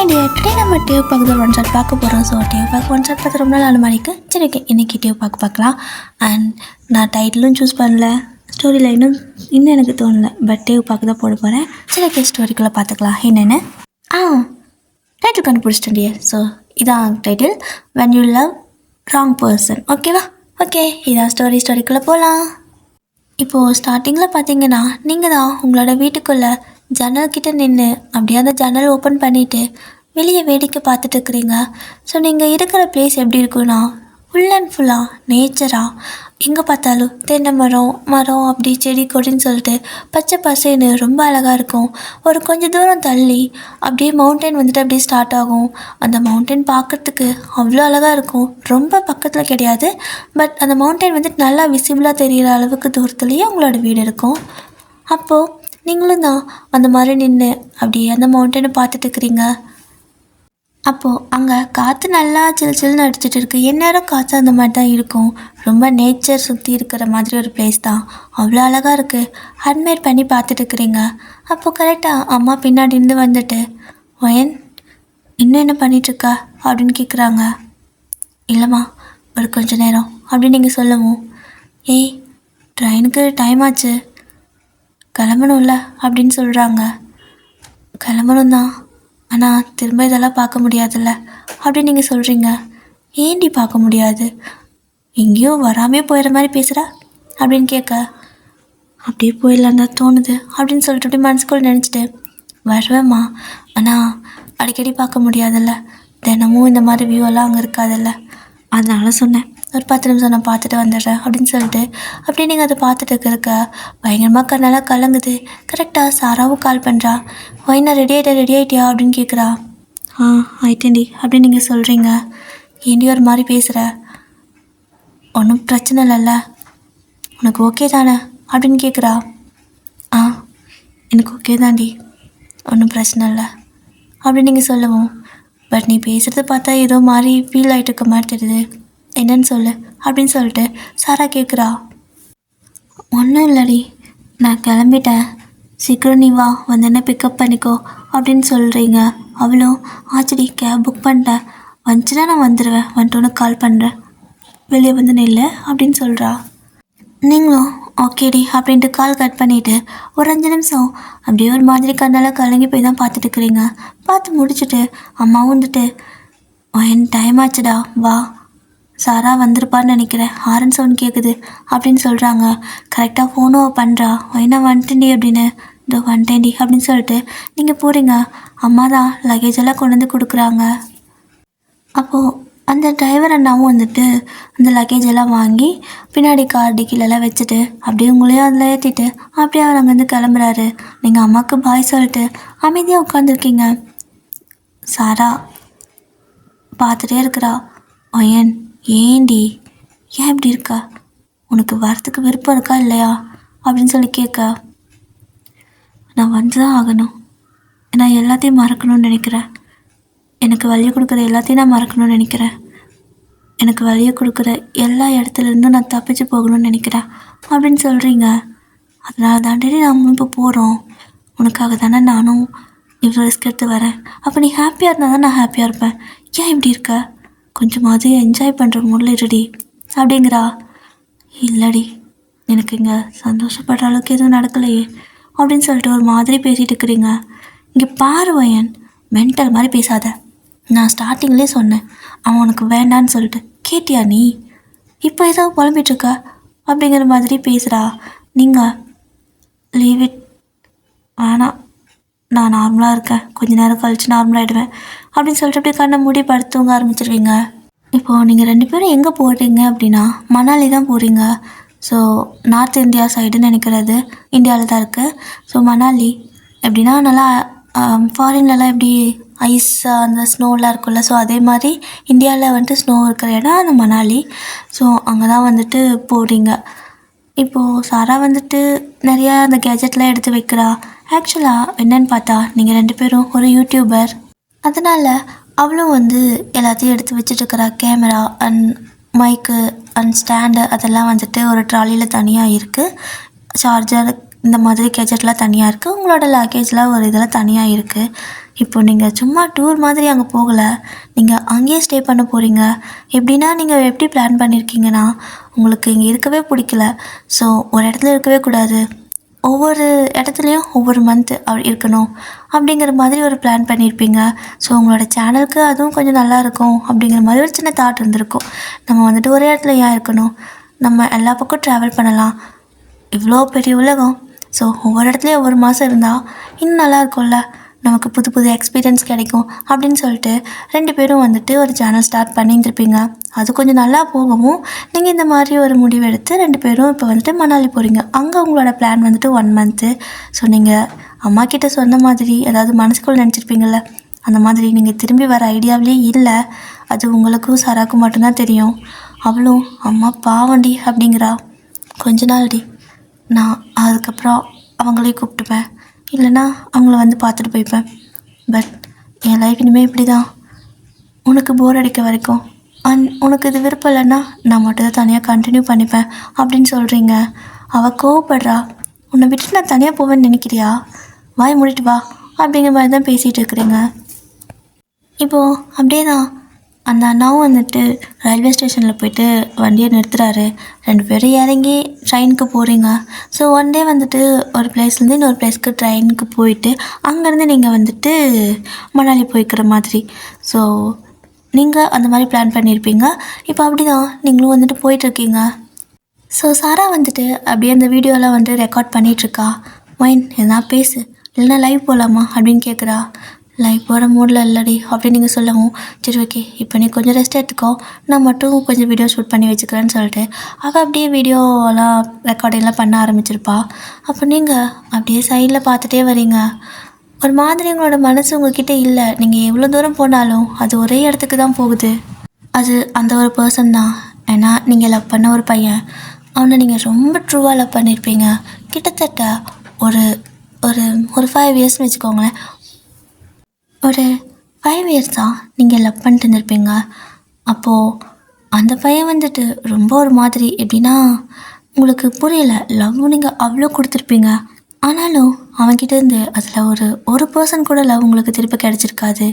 Hi dear, today நம்ம due பார்க்குறது one shot பார்க்க போகிறோம். ஸோ டியூ பார்க்க ஒன் ஷாட் பார்த்து ரொம்ப நாள் மணிக்கு சரி ஓகே இன்றைக்கி டியூ பார்க்கலாம். அண்ட் நான் டைட்டிலும் சூஸ் பண்ணல, ஸ்டோரி லைனும் இன்னும் எனக்கு தோணலை, பட் டியூ பார்க்க தான் போட போகிறேன். சரி ஓகே ஸ்டோரிக்குள்ளே பார்த்துக்கலாம் என்னென்னு. டைட்டில் கண்டுபிடிச்சிட்டேன் டியர். ஸோ இதான் title, when you love wrong person. ஓகேவா? ஓகே இதான் ஸ்டோரிக்குள்ளே போகலாம். இப்போது ஸ்டார்டிங்கில் பார்த்தீங்கன்னா நீங்கள் தான் உங்களோட வீட்டுக்குள்ளே ஜன்னல்கிட்ட நின்று அப்படியே அந்த ஜன்னல் ஓப்பன் பண்ணிவிட்டு வெளியே வேடிக்கை பார்த்துட்டு இருக்கிறீங்க. ஸோ நீங்கள் இருக்கிற பிளேஸ் எப்படி இருக்குன்னா ஃபுல் அண்ட் ஃபுல்லாக நேச்சராக, எங்கே பார்த்தாலும் தென்னை மரம் அப்படி செடி கொடின்னு சொல்லிட்டு பச்சை பசேன்னு ரொம்ப அழகாக இருக்கும். ஒரு கொஞ்சம் தூரம் தள்ளி அப்படியே மவுண்டைன் வந்துட்டு அப்படியே ஸ்டார்ட் ஆகும். அந்த மவுண்டைன் பார்க்குறதுக்கு அவ்வளோ அழகாக இருக்கும். ரொம்ப பக்கத்தில் கிடையாது, பட் அந்த மவுண்டைன் வந்துட்டு நல்லா விசிபிளாக தெரிகிற அளவுக்கு தூரத்துலேயே உங்களோட வீடு இருக்கும். அப்போது நீங்களும் தான் அந்த மாதிரி நின்று அப்படியே அந்த மவுண்டனை பார்த்துட்டு இருக்கிறீங்க. அப்போது அங்கே காற்று நல்லா சில்லுன்னு அடிச்சிட்டு இருக்குது. எந்நேரம் காற்று அந்த மாதிரி தான் இருக்கும். ரொம்ப நேச்சர் சுற்றி இருக்கிற மாதிரி ஒரு பிளேஸ் தான். அவ்வளோ அழகாக இருக்குது. அட்மையர் பண்ணி பார்த்துட்டு இருக்கிறீங்க. அப்போது கரெக்டாக அம்மா பின்னாடி இருந்து வந்துட்டு, ஒயன் இன்னும் என்ன பண்ணிகிட்ருக்கா அப்படின்னு கேட்குறாங்க. இல்லைம்மா ஒரு கொஞ்ச நேரம் அப்படின்னு நீங்கள் சொல்லவும், ஏய் ட்ரெயினுக்கு டைம் ஆச்சு, கிளம்பணும்ல அப்படின்னு சொல்கிறாங்க. கிளம்பணும் தான், ஆனால் திரும்ப இதெல்லாம் பார்க்க முடியாதுல்ல அப்படின்னு நீங்கள் சொல்கிறீங்க. ஏண்டி பார்க்க முடியாது, எங்கேயோ வராமே போயிடுற மாதிரி பேசுகிற அப்படின்னு கேட்க, அப்படியே போயிடலாம் தான் தோணுது அப்படின்னு சொல்லிட்டு அப்படி மனசுக்குள்ள நினச்சிட்டு, வருவேம்மா ஆனால் அடிக்கடி பார்க்க முடியாதுல்ல, தினமும் இந்த மாதிரி வியூவெல்லாம் அங்கே இருக்காதுல்ல, அதனால சொன்னேன் ஒரு 10 நிமிஷம் நான் பார்த்துட்டு வந்துடுறேன் அப்படின்னு சொல்லிட்டு அப்படியே நீங்கள் அதை பார்த்துட்டு இருக்க பயங்கரமாக கண்ணெல்லாம் கலங்குது. கரெக்டாக சாராவும் கால் பண்ணுறா. ஒயினா ரெடி ஆகிட்டியா அப்படின்னு கேட்குறா. ஆயிட்டேன்டி அப்படின்னு நீங்கள் சொல்கிறீங்க. ஏண்டி ஒரு மாதிரி பேசுகிற, ஒன்றும் பிரச்சனை இல்லைல்ல, உனக்கு ஓகே தானே அப்படின்னு கேட்குறா. எனக்கு ஓகே தாண்டி, ஒன்றும் பிரச்சனை இல்லை அப்படின்னு நீங்கள் சொல்லவும், பட் நீ பேசுகிறது பார்த்தா ஏதோ மாதிரி ஃபீல் ஆகிட்டு இருக்க மாதிரி தெரியுது, என்னன்னு சொல்லு அப்படின்னு சொல்லிட்டு சாரா கேட்குறா. ஒன்றும் இல்லடி, நான் கிளம்பிட்டேன், சீக்கிரம் நீ வா, வந்து என்ன பிக்கப் பண்ணிக்கோ அப்படின்னு சொல்கிறீங்க. அவளும் ஆச்சடி கேப் புக் பண்ணிட்டேன், வந்துச்சுன்னா நான் வந்துடுவேன், வந்துட்டு உனக்கு கால் பண்ணுறேன், வெளியே வந்து நில்லு அப்படின்னு சொல்கிறா. நீங்களும் ஓகேடி அப்படின்ட்டு கால் கட் பண்ணிவிட்டு ஒரு 5 நிமிஷம் அப்படியே ஒரு மாதிரி கண்ணால் கலங்கி போய் தான் பார்த்துட்டு இருக்கிறீங்க. பார்த்து முடிச்சுட்டு அம்மாவும் வந்துட்டு, என் டைம் ஆச்சுடா வா, சாரா வந்திருப்பான்னு நினைக்கிறேன், ஹாரன் சவுண்ட் கேட்குது அப்படின்னு சொல்கிறாங்க. கரெக்டாக ஃபோனும் பண்ணுறா. ஒயினா வந்துட்டேன்டி அப்படின்னு, இதோ வந்துட்டேன்டி அப்படின்னு சொல்லிட்டு நீங்கள் போகிறீங்க. அம்மா தான் லக்கேஜ் எல்லாம் கொண்டு வந்து கொடுக்குறாங்க. அப்போது அந்த டிரைவர் அண்ணாவும் வந்துட்டு அந்த லக்கேஜ் எல்லாம் வாங்கி பின்னாடி கார் டிக்கிலெல்லாம் வச்சுட்டு அப்படியே உங்களையும் அதில் ஏற்றிட்டு அப்படியே அவர் அங்கேருந்து கிளம்புறாரு. நீங்கள் அம்மாவுக்கு பாய் சொல்லிட்டு அமைதியாக உட்காந்துருக்கீங்க. சாரா பார்த்துட்டே இருக்கிறா. ஒயன் ஏண்டி ஏன் இப்படி இருக்கா, உனக்கு வரத்துக்கு விருப்பம் இருக்கா இல்லையா அப்படின்னு சொல்லி கேட்க, நான் வந்து தான் ஆகணும், நான் எல்லாத்தையும் மறக்கணும்னு நினைக்கிறேன், எனக்கு வழியை கொடுக்குற எல்லாத்தையும் நான் மறக்கணும்னு நினைக்கிறேன், எனக்கு வழியை கொடுக்குற எல்லா இடத்துலேருந்தும் நான் தப்பிச்சு போகணும்னு நினைக்கிறேன் அப்படின்னு சொல்கிறீங்க. அதனால தாண்டி நாம் இப்போ போகிறோம், உனக்காக தானே நானும் இவ்வளோ ரிஸ்க் எடுத்து வரேன், அப்போ நீ ஹாப்பியாக இருந்தால் தான் நான் ஹாப்பியாக இருப்பேன், ஏன் இப்படி இருக்க, கொஞ்சமாவது என்ஜாய் பண்ணுற மூடில் இருடி அப்படிங்கிறா. இல்லடி எனக்கு இங்கே சந்தோஷப்படுற அளவுக்கு எதுவும் நடக்கலையே அப்படின்னு சொல்லிட்டு ஒரு மாதிரி பேசிகிட்டு இருக்கிறீங்க. இங்கே பாரு ஒயன், மென்டல் மாதிரி பேசாத, நான் ஸ்டார்டிங்லேயே சொன்னேன் அவன் உனக்கு வேண்டான்னு சொல்லிட்டு, கேட்டியா நீ, இப்போ ஏதோ புலம்பிகிட்ருக்க அப்படிங்கிற மாதிரி பேசுகிறா. நீங்கள் லீவ் இட், வேணாம் நான் நார்மலாக இருக்கேன், கொஞ்ச நேரம் கழித்து நார்மலாகிடுவேன் அப்படின்னு சொல்லிட்டு அப்படியே கண்ணை மூடி படுத்து தூங்க ஆரம்பிச்சிருவீங்க. இப்போது நீங்கள் 2 பேரும் எங்கே போகிறீங்க அப்படின்னா மணாலி தான் போகிறீங்க. ஸோ நார்த் இந்தியா சைடுன்னு நினைக்கிறது இந்தியாவில் தான் இருக்குது. ஸோ மணாலி எப்படின்னா நல்லா ஃபாரின்லலாம் எப்படி ஐஸ் அந்த ஸ்னோலாம் இருக்கும்ல, ஸோ அதே மாதிரி இந்தியாவில் வந்துட்டு ஸ்னோ இருக்கிற இடம் அந்த மணாலி. ஸோ அங்கே தான் வந்துட்டு போகிறீங்க. இப்போது சாரா வந்துட்டு நிறையா அந்த கேஜெட்லாம் எடுத்து வைக்கிறா. ஆக்சுவலாக என்னென்னு பார்த்தா நீங்கள் 2 பேரும் ஒரு யூடியூபர், அதனால் அவளும் வந்து எல்லாத்தையும் எடுத்து வச்சுட்டுருக்கிறா. Camera and mic and stand அதெல்லாம் வந்துட்டு ஒரு ட்ராலியில் தனியாக இருக்குது. சார்ஜர் இந்த மாதிரி கெஜெட்லாம் தனியாக இருக்குது, உங்களோட லக்கேஜ்லாம் ஒரு இதெல்லாம் தனியாக இருக்குது. இப்போ நீங்கள் சும்மா டூர் மாதிரி அங்கே போகலை, நீங்கள் அங்கேயே ஸ்டே பண்ண போகிறீங்க. எப்படின்னா நீங்கள் எப்படி பிளான் பண்ணியிருக்கீங்கன்னா, உங்களுக்கு இங்கே இருக்கவே பிடிக்கல, ஸோ ஒரு இடத்துல இருக்கவே கூடாது, ஒவ்வொரு இடத்துலையும் ஒவ்வொரு மந்த்து இருக்கணும் அப்படிங்கிற மாதிரி ஒரு பிளான் பண்ணியிருப்பீங்க. ஸோ உங்களோட சேனலுக்கு அதுவும் கொஞ்சம் நல்லாயிருக்கும் அப்படிங்கிற மாதிரி ஒரு சின்ன தாட் இருந்திருக்கும். நம்ம வந்துட்டு ஒரே இடத்துல ஏன் இருக்கணும், நம்ம எல்லா பக்கம் ட்ராவல் பண்ணலாம், இவ்வளோ பெரிய உலகம், ஸோ ஒவ்வொரு இடத்துலையும் ஒவ்வொரு மாதம் இருந்தால் இன்னும் நல்லா இருக்கும்ல, நமக்கு புது புது எக்ஸ்பீரியன்ஸ் கிடைக்கும் அப்படின்னு சொல்லிட்டு 2 பேரும் வந்துட்டு ஒரு சேனல் ஸ்டார்ட் பண்ணியிருந்துருப்பீங்க. அது கொஞ்சம் நல்லா போகவும் நீங்கள் இந்த மாதிரி ஒரு முடிவு எடுத்து 2 பேரும் இப்போ வந்துட்டு மணாலி போகிறீங்க. அங்கே உங்களோட பிளான் வந்துட்டு 1 மந்த்து. ஸோ நீங்கள் அம்மா கிட்ட சொன்ன மாதிரி, அதாவது மனசுக்குள்ளே நினச்சிருப்பீங்கள்ல, அந்த மாதிரி நீங்கள் திரும்பி வர ஐடியாவிலே இல்லை. அது உங்களுக்கும் சாராக்கும் மட்டும்தான் தெரியும். அவளும் அம்மா பாவண்டி அப்படிங்கிறா. கொஞ்ச நாள்டி, நான் அதுக்கப்புறம் அவங்களையும் கூப்பிட்டுப்பேன், இல்லைனா அவங்கள வந்து பார்த்துட்டு போய்ப்பேன். பட் என் லைஃப் இனிமேல் இப்படி தான், உனக்கு போர் அடிக்க வரைக்கும், உனக்கு இது விருப்பம் இல்லைன்னா நான் மட்டும் தான் தனியாக கண்டினியூ பண்ணிப்பேன் அப்படின்னு சொல்கிறீங்க. அவள் கோவப்படுறா. உன்னை விட்டுட்டு நான் தனியாக போவேன்னு நினைக்கிறியா, வாய் மூடிட்டு வா அப்படிங்கிற மாதிரி தான் பேசிகிட்டு இருக்கிறீங்க. இப்போது அப்படியே தான் அந்த அண்ணாவும் வந்துட்டு ரயில்வே ஸ்டேஷனில் போய்ட்டு வண்டியை நிறுத்துறாரு. 2 பேரும் இறங்கி ட்ரெயினுக்கு போகிறீங்க. ஸோ ஒன் டே வந்துட்டு ஒரு பிளேஸ்லேருந்து இன்னொரு பிளேஸ்க்கு ட்ரெயினுக்கு போயிட்டு அங்கேருந்து நீங்கள் வந்துட்டு மணாலி போய்க்கிற மாதிரி. ஸோ நீங்கள் அந்த மாதிரி பிளான் பண்ணியிருப்பீங்க. இப்போ அப்படி தான் நீங்களும் வந்துட்டு போயிட்டுருக்கீங்க. ஸோ சாரா வந்துட்டு அப்படியே அந்த வீடியோலாம் வந்து ரெக்கார்ட் பண்ணிகிட்ருக்கா. மைன் எதனா பேசு, இல்லைனா லைவ் போகலாமா அப்படின்னு கேட்குறா. லைவ் போகிற மூடில் இல்லடி அப்படின்னு நீங்கள் சொல்லவும், சரி ஓகே இப்போ நீ கொஞ்சம் ரெஸ்ட் எடுத்துக்கோ, நான் மட்டும் கொஞ்சம் வீடியோ ஷூட் பண்ணி வச்சுக்கிறேன்னு சொல்லிட்டு அவள் அப்படியே வீடியோலாம் ரெக்கார்டிங்லாம் பண்ண ஆரம்பிச்சிருப்பா. அப்போ நீங்கள் அப்படியே சைடில் பார்த்துட்டே வரீங்க. ஒரு மாதிரி உங்களோட மனசு உங்ககிட்ட இல்லை. நீங்கள் எவ்வளோ தூரம் போனாலும் அது ஒரே இடத்துக்கு தான் போகுது. அது அந்த ஒரு பர்சன் தான். ஏன்னா நீங்கள் லவ் பண்ண ஒரு பையன், அவனை நீங்கள் ரொம்ப ட்ரூவாக லவ் பண்ணியிருப்பீங்க. கிட்டத்தட்ட ஒரு ஒரு ஒரு 5 இயர்ஸ்னு வச்சுக்கோங்களேன். ஒரு 5 இயர்ஸ் தான் நீங்கள் லவ் பண்ணிட்டு இருந்திருப்பீங்க. அப்போது அந்த பையன் வந்துட்டு ரொம்ப ஒரு மாதிரி எப்படின்னா, உங்களுக்கு புரியலை, லவ் நீங்கள் அவ்வளோ கொடுத்துருப்பீங்க, ஆனாலும் அவன்கிட்டேருந்து அதில் ஒரு பர்சன் கூட லவ் உங்களுக்கு திருப்பி கிடச்சிருக்காது.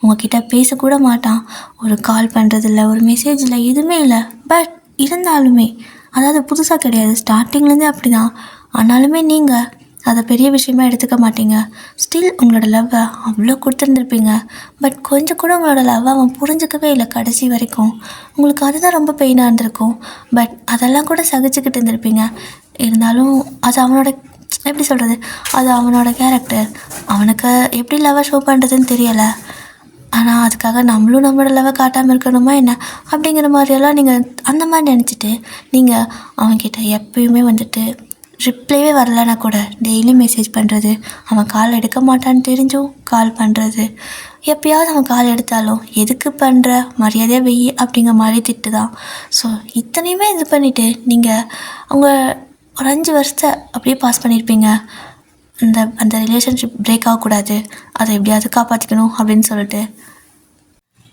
உங்ககிட்ட பேசக்கூட மாட்டான், ஒரு கால் பண்ணுறதில்ல, ஒரு மெசேஜ் இல்லை, எதுவுமே இல்லை. பட் இருந்தாலுமே, அதாவது புதுசாக கிடையாது, ஸ்டார்டிங்லேருந்தே அப்படி தான். ஆனாலுமே நீங்கள் அதை பெரிய விஷயமா எடுத்துக்க மாட்டீங்க. ஸ்டில் உங்களோட லவ்வை அவ்வளோ கொடுத்துருந்துருப்பீங்க. பட் கொஞ்சம் கூட உங்களோட லவ்வை அவன் புரிஞ்சிக்கவே இல்லை கடைசி வரைக்கும். உங்களுக்கு அதுதான் ரொம்ப பெயினாக இருந்திருக்கும். பட் அதெல்லாம் கூட சகிச்சுக்கிட்டு இருந்திருப்பீங்க. இருந்தாலும் அது அவனோட, எப்படி சொல்கிறது, அது அவனோட கேரக்டர். அவனுக்கு எப்படி லவ்வை ஷோ பண்ணுறதுன்னு தெரியலை. ஆனால் அதுக்காக நம்மளும் நம்மளோட லவ்வை காட்டாமல் இருக்கணுமா என்ன அப்படிங்கிற மாதிரியெல்லாம் நீங்கள் அந்த மாதிரி நினச்சிட்டு நீங்கள் அவன்கிட்ட எப்பயுமே வந்துட்டு ரிப்ளைவே வரலன்னா கூட டெய்லியும் மெசேஜ் பண்ணுறது, அவன் கால் எடுக்க மாட்டான்னு தெரிஞ்சும் கால் பண்ணுறது, எப்பயாவது அவன் கால் எடுத்தாலும் எதுக்கு பண்ணுற, மரியாதையாக வெயி அப்படிங்கிற மாதிரி திட்டு தான். ஸோ இத்தனையுமே இது பண்ணிவிட்டு நீங்கள் அவங்க ஒரு 5 வருஷத்தை அப்படியே பாஸ் பண்ணியிருப்பீங்க. அந்த ரிலேஷன்ஷிப் பிரேக் ஆகக்கூடாது, அதை எப்படியாவது காப்பாற்றிக்கணும் அப்படின்னு சொல்லிட்டு.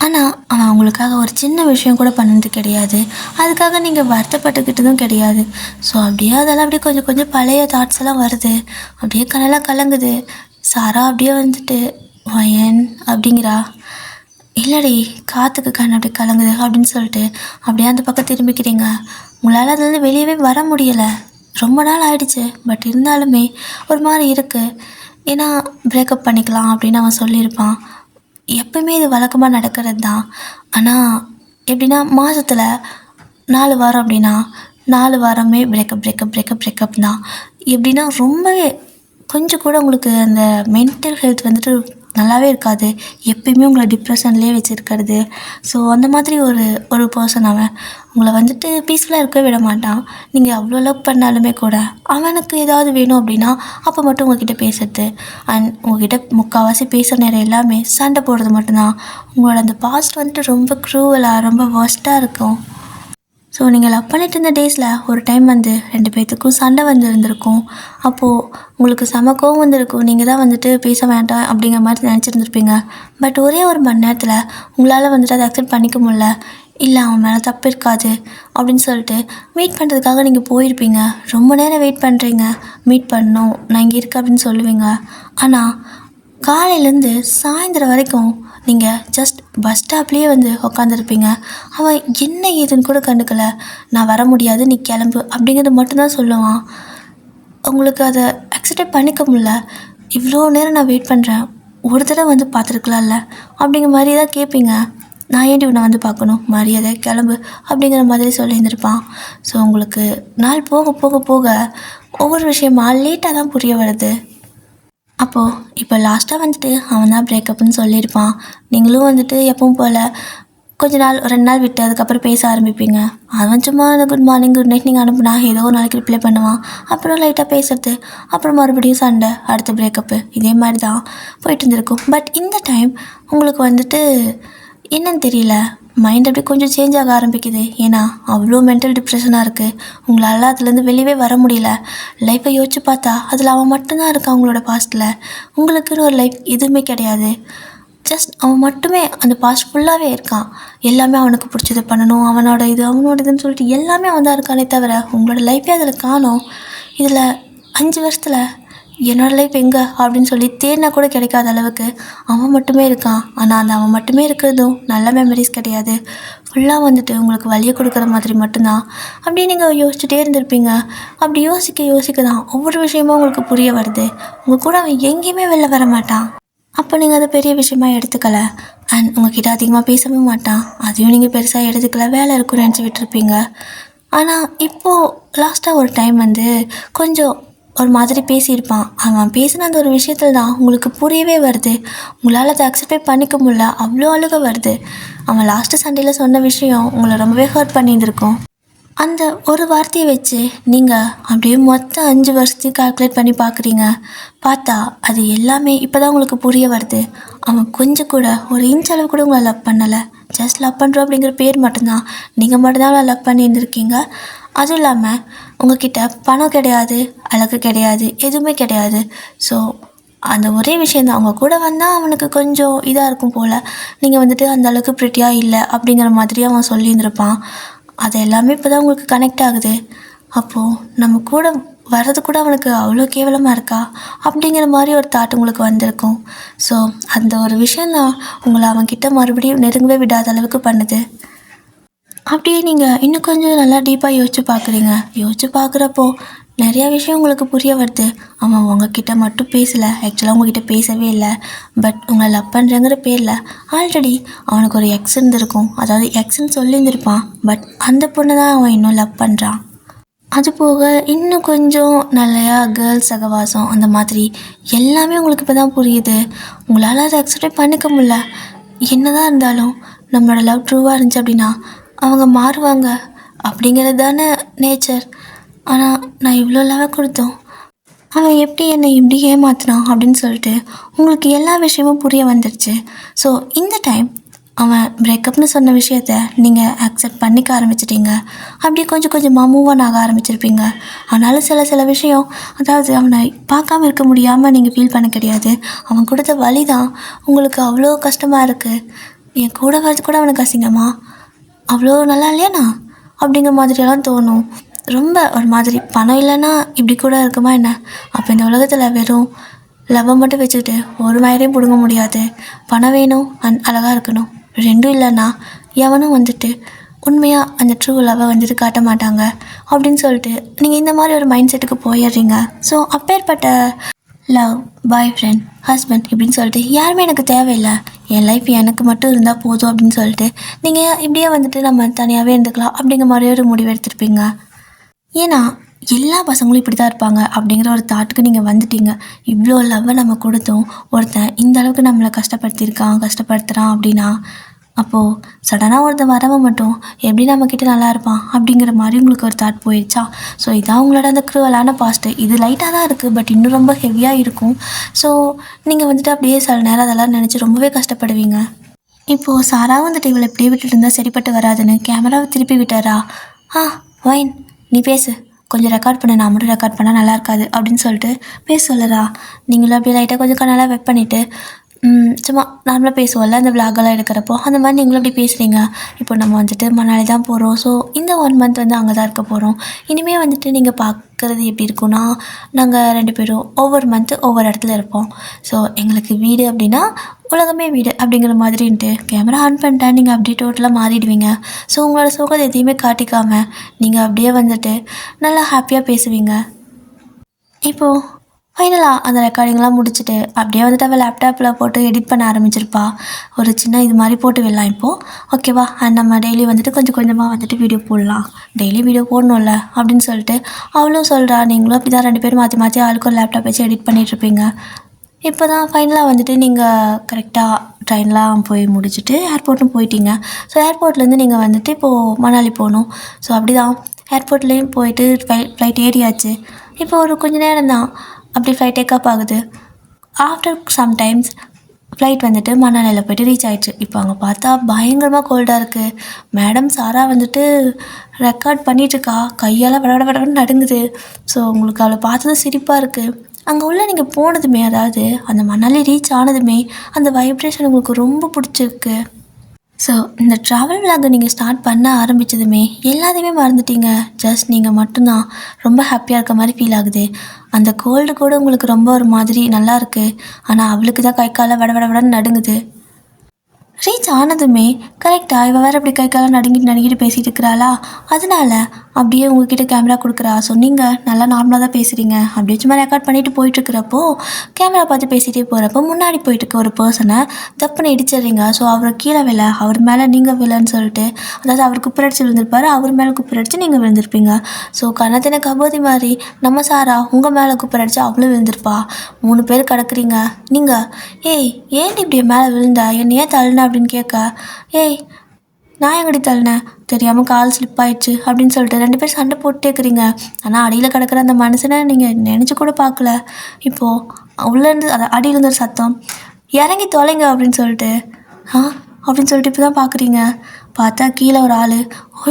ஆனால் அவன் அவங்களுக்காக ஒரு சின்ன விஷயம் கூட பண்ணது கிடையாது. அதுக்காக நீங்கள் வருத்தப்பட்டுக்கிட்டதும் கிடையாது. ஸோ அப்படியே அதெல்லாம் அப்படியே கொஞ்சம் கொஞ்சம் பழைய தாட்ஸ் எல்லாம் வருது. அப்படியே கண்ணெல்லாம் கலங்குது. சாரா அப்படியே வந்துட்டு வயன் அப்படிங்கிறா. இல்லடி, காற்றுக்கு கண் அப்படி கலங்குது அப்படின்னு சொல்லிட்டு அப்படியே அந்த பக்கம் திரும்பிக்கிறீங்க. உங்களால் அதுலேருந்து வெளியவே வர முடியலை. ரொம்ப நாள் ஆயிடுச்சு. பட் இருந்தாலுமே ஒரு மாதிரி இருக்குது. ஏன்னா பிரேக்கப் பண்ணிக்கலாம் அப்படின்னு அவன் சொல்லியிருப்பான். எப்பவுமே இது வழக்கமாக நடக்கிறது தான். ஆனால் எப்படின்னா மாதத்தில் 4 வாரம் அப்படின்னா 4 வாரமே பிரேக்கப் தான். எப்படின்னா ரொம்பவே கொஞ்சம் கூட உங்களுக்கு அந்த மென்டல் ஹெல்த் வந்துட்டு நல்லாவே இருக்காது. எப்பயுமே உங்களை டிப்ரெஷன்லேயே வச்சுருக்கிறது. ஸோ அந்த மாதிரி ஒரு பர்சன் அவன். உங்களை வந்துட்டு பீஸ்ஃபுல்லாக இருக்க விட மாட்டான். நீங்கள் அவ்வளோ லவ் பண்ணாலுமே கூட அவனுக்கு ஏதாவது வேணும் அப்படின்னா அப்போ மட்டும் உங்கள்கிட்ட பேசுறது, அண்ட் உங்கள்கிட்ட முக்கால்வாசி பேசுகிற நேரம் எல்லாமே சண்டை போடுறது மட்டும்தான். உங்களோட அந்த பாஸ்ட் வந்துட்டு ரொம்ப க்ரூவலாக, ரொம்ப ஒர்ஸ்ட்டாக இருக்கும். ஸோ நீங்கள் லவ் பண்ணிட்டு இருந்த டேஸில் ஒரு டைம் வந்து 2 பேர்த்துக்கும் சண்டை இருந்திருக்கும். அப்போது உங்களுக்கு செம கோவம் வந்திருக்கும். நீங்கள் தான் வந்துட்டு பேச வேண்டாம் அப்படிங்கிற மாதிரி நினச்சிருந்துருப்பீங்க. பட் ஒரே ஒரு மணி நேரத்தில் உங்களால் வந்துட்டு அதை அக்செப்ட் பண்ணிக்க முடியல. இல்லை அவன் மேலே தப்பு இருக்காது அப்படின்னு சொல்லிட்டு மீட் பண்ணுறதுக்காக நீங்கள் போயிருப்பீங்க. ரொம்ப நேரம் வெயிட் பண்ணுறீங்க, மீட் பண்ணணும் நான் இங்கே இருக்கேன் அப்படின்னு சொல்லுவீங்க. ஆனால் காலையிலேருந்து சாயந்தரம் வரைக்கும் நீங்கள் ஜஸ்ட் பஸ் ஸ்டாப்லேயே வந்து உக்காந்துருப்பீங்க. அவன் என்ன ஏதுன்னு கூட கண்டுக்கலை. நான் வர முடியாது, நீ கிளம்பு அப்படிங்கிறது மட்டும்தான் சொல்லுவான். உங்களுக்கு அதை அக்செப்ட் பண்ணிக்க முடியல. இவ்வளோ நேரம் நான் வெயிட் பண்ணுறேன், ஒரு தடவை வந்து பார்த்துருக்கலாம்ல அப்படிங்கிற மாதிரி தான் கேட்பீங்க. நான் ஏன்டி உன்னை வந்து பார்க்கணும், மரியாதை கிளம்பு அப்படிங்கிற மாதிரி சொல்லியிருந்திருப்பான். ஸோ உங்களுக்கு நாள் போக போக போக ஒவ்வொரு விஷயமா லேட்டாக தான் புரிய வருது. அப்போது இப்போ லாஸ்ட்டாக வந்துட்டு அவன் தான் பிரேக்கப்னு சொல்லியிருப்பான். நீங்களும் வந்துட்டு எப்பவும் போல் கொஞ்ச நாள் 2 நாள் விட்டு அதுக்கப்புறம் பேச ஆரம்பிப்பீங்க. அவன் சும்மா குட் மார்னிங் குட் நைட் நீங்கள் அனுப்புனா ஏதோ ஒரு நாளைக்கு ரிப்ளை பண்ணுவான். அப்புறம் லைட்டாக பேசுறது, அப்புறம் மறுபடியும் சண்டை, அடுத்த பிரேக்கப்பு, இதே மாதிரி தான் போயிட்டு இருந்திருக்கும். பட் இந்த டைம் உங்களுக்கு வந்துட்டு என்னன்னு தெரியல, மைண்ட் அப்படி கொஞ்சம் சேஞ்ச் ஆக ஆரம்பிக்குது. ஏன்னா அவ்வளோ மென்டல் டிப்ரெஷனாக இருக்குது. உங்களால் அதுலேருந்து வெளியவே வர முடியல. லைஃப்பை யோசிச்சு பார்த்தா அதில் அவன் மட்டும்தான் இருக்கான். உங்களோட பாஸ்ட்டில் உங்களுக்குன்னு ஒரு லைஃப் எதுவுமே கிடையாது. ஜஸ்ட் அவன் மட்டுமே அந்த பாஸ்ட் ஃபுல்லாகவே இருக்கான். எல்லாமே அவனுக்கு பிடிச்சது பண்ணணும், அவனோட இதுன்னு சொல்லிட்டு எல்லாமே அவன் தான் இருக்கானே தவிர உங்களோட லைஃப்பே அதில் காணோம். இதில் 5 வருஷத்தில் என்னோடய லைஃப் எங்கே அப்படின்னு சொல்லி தேடினா கூட கிடைக்காத அளவுக்கு அவன் மட்டுமே இருக்கான். ஆனால் அந்த அவன் மட்டுமே இருக்கிறதும் நல்ல மெமரிஸ் கிடையாது. ஃபுல்லாக வந்துட்டு உங்களுக்கு வலியை கொடுக்குற மாதிரி மட்டும்தான். அப்படியே நீங்கள் யோசிச்சுட்டே இருந்திருப்பீங்க. அப்படி யோசிக்க தான் ஒவ்வொரு விஷயமும் உங்களுக்கு புரிய வருது. உங்கள் கூட அவன் எங்கேயுமே வெளில வர மாட்டான். அப்போ நீங்கள் அதை பெரிய விஷயமா எடுத்துக்கல. அண்ட் உங்ககிட்ட அதிகமாக பேசவும் மாட்டான். அதையும் நீங்கள் பெருசாக எடுத்துக்கல, வேலை இருக்குன்னு நினச்சி விட்டுருப்பீங்க. ஆனால் இப்போது லாஸ்ட்டாக ஒரு டைம் வந்து கொஞ்சம் ஒரு மாதிரி பேசியிருப்பான். அவன் பேசின அந்த ஒரு விஷயத்தில் தான் உங்களுக்கு புரியவே வருது. உங்களால் அதை அக்செப்டே பண்ணிக்க முடியல, அவ்வளோ அழுக வருது. அவன் லாஸ்ட்டு சண்டேயில் சொன்ன விஷயம் உங்களை ரொம்பவே ஹர்ட் பண்ணியிருந்திருக்கும். அந்த ஒரு வார்த்தையை வச்சு நீங்கள் அப்படியே மொத்தம் 5 வருஷத்தையும் கால்குலேட் பண்ணி பார்க்குறீங்க. பார்த்தா அது எல்லாமே இப்போ தான் உங்களுக்கு புரிய வருது. அவன் கொஞ்சம் கூட ஒரு இன்ச் அளவு கூட உங்களை லவ் பண்ணலை. ஜஸ்ட் லவ் பண்ணுறோம் அப்படிங்கிற பேர் மட்டும்தான். நீங்கள் மட்டும்தான் அவளை லவ் பண்ணியிருந்துருக்கீங்க. அதுவும் இல்லாமல் உங்ககிட்ட பணம் கிடையாது, அழகு கிடையாது, எதுவுமே கிடையாது. ஸோ அந்த ஒரே விஷயந்தான். அவங்க கூட வந்தால் அவனுக்கு கொஞ்சம் இதாக இருக்கும் போல். நீங்கள் வந்துட்டு அந்த அளவுக்கு ப்ரிட்டியாக இல்லை அப்படிங்கிற மாதிரி அவன் சொல்லியிருந்திருப்பான். அது எல்லாமே இப்போ தான் உங்களுக்கு கனெக்ட் ஆகுது. அப்போது நம்ம கூட வர்றது கூட அவனுக்கு அவ்வளோ கேவலமாக இருக்கா அப்படிங்கிற மாதிரி ஒரு தாட் உங்களுக்கு வந்திருக்கும். ஸோ அந்த ஒரு விஷயந்தான் உங்களை அவன்கிட்ட மறுபடியும் நெருங்கவே விடாத அளவுக்கு பண்ணுது. அப்படியே நீங்கள் இன்னும் கொஞ்சம் நல்லா டீப்பாக யோசிச்சு பார்க்குறப்போ நிறையா விஷயம் உங்களுக்கு புரிய வருது. அவன் உங்ககிட்ட மட்டும் பேசலை, ஆக்சுவலாக உங்ககிட்ட பேசவே இல்லை. பட் உங்களை லவ் பண்ணுறங்கிற பேரில் ஆல்ரெடி அவனுக்கு ஒரு எக்ஸ் இருந்திருக்கும். அதாவது எக்ஸ்ன்னு சொல்லியிருந்திருப்பான். பட் அந்த பொண்ணை தான் அவன் இன்னும் லவ் பண்ணுறான். அது போக இன்னும் கொஞ்சம் நிறையா கேர்ள்ஸ் சகவாசம் அந்த மாதிரி எல்லாமே உங்களுக்கு இப்போ தான் புரியுது. உங்களால் அதை அக்செப்ட் பண்ணிக்க முடியல. என்ன தான் இருந்தாலும் நம்மளோட லவ் ட்ரூவாக இருந்துச்சு அப்படின்னா அவங்க மாறுவாங்க அப்படிங்கிறது தானே நேச்சர். ஆனால் நான் இவ்வளோ லவ் கொடுத்தோம், அவன் எப்படி என்னை இப்படி ஏமாத்தினான் அப்படின்னு சொல்லிட்டு உங்களுக்கு எல்லா விஷயமும் புரிய வந்துடுச்சு. ஸோ இந்த டைம் அவன் பிரேக்கப்னு சொன்ன விஷயத்த நீங்கள் அக்செப்ட் பண்ணிக்க ஆரம்பிச்சிட்டிங்க. அப்படியே கொஞ்சம் கொஞ்சமாக மூவ் ஆன் ஆக ஆரம்பிச்சிருப்பீங்க. ஆனாலும் சில விஷயம், அதாவது அவனை பார்க்காம இருக்க முடியாமல் நீங்கள் ஃபீல் பண்ண கிடையாது. அவன் கொடுத்த வலி தான் உங்களுக்கு அவ்வளோ கஷ்டமாக இருக்குது. என் கூட வரது கூட அவனுக்கு அசிங்கமா, அவ்வளோ நல்லா இல்லையாண்ணா அப்படிங்கிற மாதிரியெல்லாம் தோணும். ரொம்ப ஒரு மாதிரி பணம் இல்லைன்னா இப்படி கூட இருக்குமா என்ன? அப்போ இந்த உலகத்தில் வெறும் லவ்வை மட்டும் வச்சுக்கிட்டு ஒரு மயிரையும் பிடுங்க முடியாது. பணம் வேணும் அண்ட் அழகாக இருக்கணும், ரெண்டும் இல்லைன்னா எவனும் வந்துட்டு உண்மையாக அந்த ட்ரூ லவ்வை வந்துட்டு காட்ட மாட்டாங்க அப்படின்னு சொல்லிட்டு நீங்கள் இந்த மாதிரி ஒரு மைண்ட் செட்டுக்கு போயிடுறீங்க. ஸோ அப்பேற்பட்ட லவ், பாய் ஃப்ரெண்ட், ஹஸ்பண்ட் இப்படின்னு சொல்லிட்டு யாருமே எனக்கு தேவையில்லை, என் லைஃப் எனக்கு மட்டும் இருந்தால் போதும் அப்படின்னு சொல்லிட்டு நீங்கள் இப்படியே வந்துட்டு நம்ம தனியாகவே இருந்துக்கலாம் அப்படிங்கிற மாதிரி ஒரு முடிவு எடுத்துருப்பீங்க. ஏன்னா எல்லா பசங்களும் இப்படி தான் இருப்பாங்க அப்படிங்கிற ஒரு தாட்டுக்கு நீங்கள் வந்துட்டீங்க. இவ்வளோ லவ்வை நம்ம கொடுத்தோம், ஒருத்தன் இந்த அளவுக்கு நம்மளை கஷ்டப்படுத்துகிறான் அப்படின்னா அப்போது சடனாக ஒருத்தன் வரவன் மட்டும் எப்படி நம்மக்கிட்ட நல்லா இருப்பான் அப்படிங்கிற மாதிரி உங்களுக்கு ஒரு தாட் போயிடுச்சா? ஸோ இதான் உங்களோட அந்த க்ரூவலான பாஸ்ட்டு. இது லைட்டாக தான் இருக்குது, பட் இன்னும் ரொம்ப ஹெவியாக இருக்கும். ஸோ நீங்கள் வந்துட்டு அப்படியே சில நேரம் அதெல்லாம் நினச்சி ரொம்பவே கஷ்டப்படுவீங்க. இப்போது சாரா வந்துட்டு இவளை இப்படியே விட்டுட்டு இருந்தால் சரிப்பட்டு வராதுன்னு கேமராவை திருப்பி விட்டாரா? வைன் நீ பேசு, கொஞ்சம் ரெக்கார்ட் பண்ண, நான் மட்டும் ரெக்கார்ட் பண்ணால் நல்லா இருக்காது அப்படின்னு சொல்லிட்டு பேச சொல்லறா. நீங்களும் அப்படியே லைட்டாக கொஞ்சம் கண்ணால் வெப் பண்ணிவிட்டு சும்மா நார்மலாக பேசுவோம்ல அந்த விளாகெல்லாம் எடுக்கிறப்போ, அந்த மாதிரி நீங்களும் அப்படி பேசுகிறீங்க. இப்போ நம்ம வந்துட்டு மணாலி தான் போகிறோம். ஸோ இந்த 1 மந்த் வந்து அங்கே தான் இருக்க போகிறோம். இனிமேல் வந்துட்டு நீங்கள் பார்க்குறது எப்படி இருக்குன்னா, நாங்கள் 2 பேரும் ஒவ்வொரு மந்த்து ஒவ்வொரு இடத்துல இருப்போம். ஸோ எங்களுக்கு வீடு அப்படின்னா உலகமே வீடு அப்படிங்கிற மாதிரின்ட்டு கேமரா ஆன் பண்ணிட்டா நீங்கள் அப்படியே டோட்டலாக மாறிடுவீங்க. ஸோ உங்களோட சோகத்தை எதையுமே காட்டிக்காமல் நீங்கள் அப்படியே வந்துட்டு நல்லா ஹாப்பியாக பேசுவீங்க. இப்போது ஃபைனலாக அந்த ரெக்கார்டிங்லாம் முடிச்சுட்டு அப்படியே வந்துட்டு அவள் லேப்டாப்பில் போட்டு எடிட் பண்ண ஆரம்பிச்சிருப்பா. ஒரு சின்ன இது மாதிரி போட்டு விடலாம் இப்போது, ஓகேவா? அண்ட் நம்ம டெய்லி வந்துட்டு கொஞ்சம் கொஞ்சமாக வந்துட்டு வீடியோ போடலாம், டெய்லி வீடியோ போடணும்ல அப்படின்னு சொல்லிட்டு அவளும் சொல்கிறா. நீங்களும் அப்படி தான் 2 பேரும் மாற்றி மாற்றி ஆளுக்கு ஒரு லேப்டாப் வச்சு எடிட் பண்ணிகிட்ருப்பீங்க. இப்போ தான் ஃபைனலாக வந்துட்டு நீங்கள் கரெக்டாக ட்ரெயின்லாம் போய் முடிச்சுட்டு ஏர்போர்ட்டும் போயிட்டீங்க. ஸோ ஏர்போர்ட்லேருந்து நீங்கள் வந்துட்டு இப்போது மணாலி போகணும். ஸோ அப்படி தான் ஏர்போர்ட்லேயும் போயிட்டு ஃப்ளைட் ஏறியாச்சு. இப்போ ஒரு கொஞ்சம் நேரம் தான் அப்படி ஃப்ளைட் டேக் ஆகுது. ஆஃப்டர் சம்டைம்ஸ் ஃப்ளைட் வந்துட்டு மணாலியில் போய்ட்டு ரீச் ஆகிடுச்சு. இப்போ அங்கே பார்த்தா பயங்கரமாக கோல்டாக இருக்குது. மேடம் சாரா வந்துட்டு ரெக்கார்ட் பண்ணிகிட்ருக்கா, கையால் விட நடுங்குது. ஸோ உங்களுக்கு அவளை பார்த்ததும் சிரிப்பாக இருக்குது. அங்கே உள்ள நீங்கள் போனதுமே, அதாவது அந்த மணாலி ரீச் ஆனதுமே அந்த வைப்ரேஷன் உங்களுக்கு ரொம்ப பிடிச்சிருக்கு. ஸோ இந்த ட்ராவல் விளாகை நீங்கள் ஸ்டார்ட் பண்ண ஆரம்பித்ததுமே எல்லாத்தையுமே மறந்துட்டீங்க. ஜஸ்ட் நீங்கள் மட்டும்தான் ரொம்ப ஹாப்பியாக இருக்க மாதிரி ஃபீல் ஆகுது. அந்த கோல்டு கூட உங்களுக்கு ரொம்ப ஒரு மாதிரி நல்லா இருக்குது. ஆனால் அவளுக்கு தான் கை காலை விடன்னு நடுங்குது. ரீச் ஆனதுமே கரெக்டாக இவள் வேறு அப்படி கை காலம் நடுங்கிட்டு பேசிகிட்டு இருக்கிறாளா, அதனால அப்படியே உங்ககிட்ட கேமரா கொடுக்குறா. ஸோ நீங்கள் நல்லா நார்மலாக தான் பேசுகிறீங்க. அப்படியே சும்மா ரெக்கார்ட் பண்ணிவிட்டு போயிட்டுருக்கிறப்போ கேமரா பார்த்து பேசிகிட்டே போகிறப்போ முன்னாடி போயிட்டுருக்க ஒரு பர்சனை தப்புன்னு இடிச்சிடுறீங்க. ஸோ அவரை கீழே விழ, அவர் மேலே நீங்கள் விழன்னு சொல்லிட்டு, அதாவது அவர் குப்பிரடிச்சு விழுந்திருப்பார், அவர் மேலே குப்பிரடிச்சு நீங்கள் விழுந்திருப்பீங்க. ஸோ கணத்தின கபோதி மாதிரி நம்ம சாரா உங்கள் மேலே குப்பிரடிச்சு அவளும் விழுந்திருப்பா. 3 பேர் கிடக்குறீங்க. நீங்கள் ஏன் இப்படி மேலே விழுந்தா, என்னையே தள்ளுன அப்படின்னு கேட்க, நான் எங்கடி தள்ளினேன், தெரியாமல் கால் ஸ்லிப் ஆயிடுச்சு அப்படின்னு சொல்லிட்டு 2 பேர் சண்டை போட்டுருக்கிறீங்க. ஆனால் அடியில் கிடக்கிற அந்த மனுஷனை நீங்கள் நினச்சி கூட பார்க்கல. இப்போது உள்ளேருந்து அடியிலேருந்து ஒரு சத்தம், இறங்கி தொலைங்க அப்படின்னு சொல்லிட்டு அப்படின்னு சொல்லிட்டு இப்போ தான் பார்க்குறீங்க. பார்த்தா கீழே ஒரு ஆள்,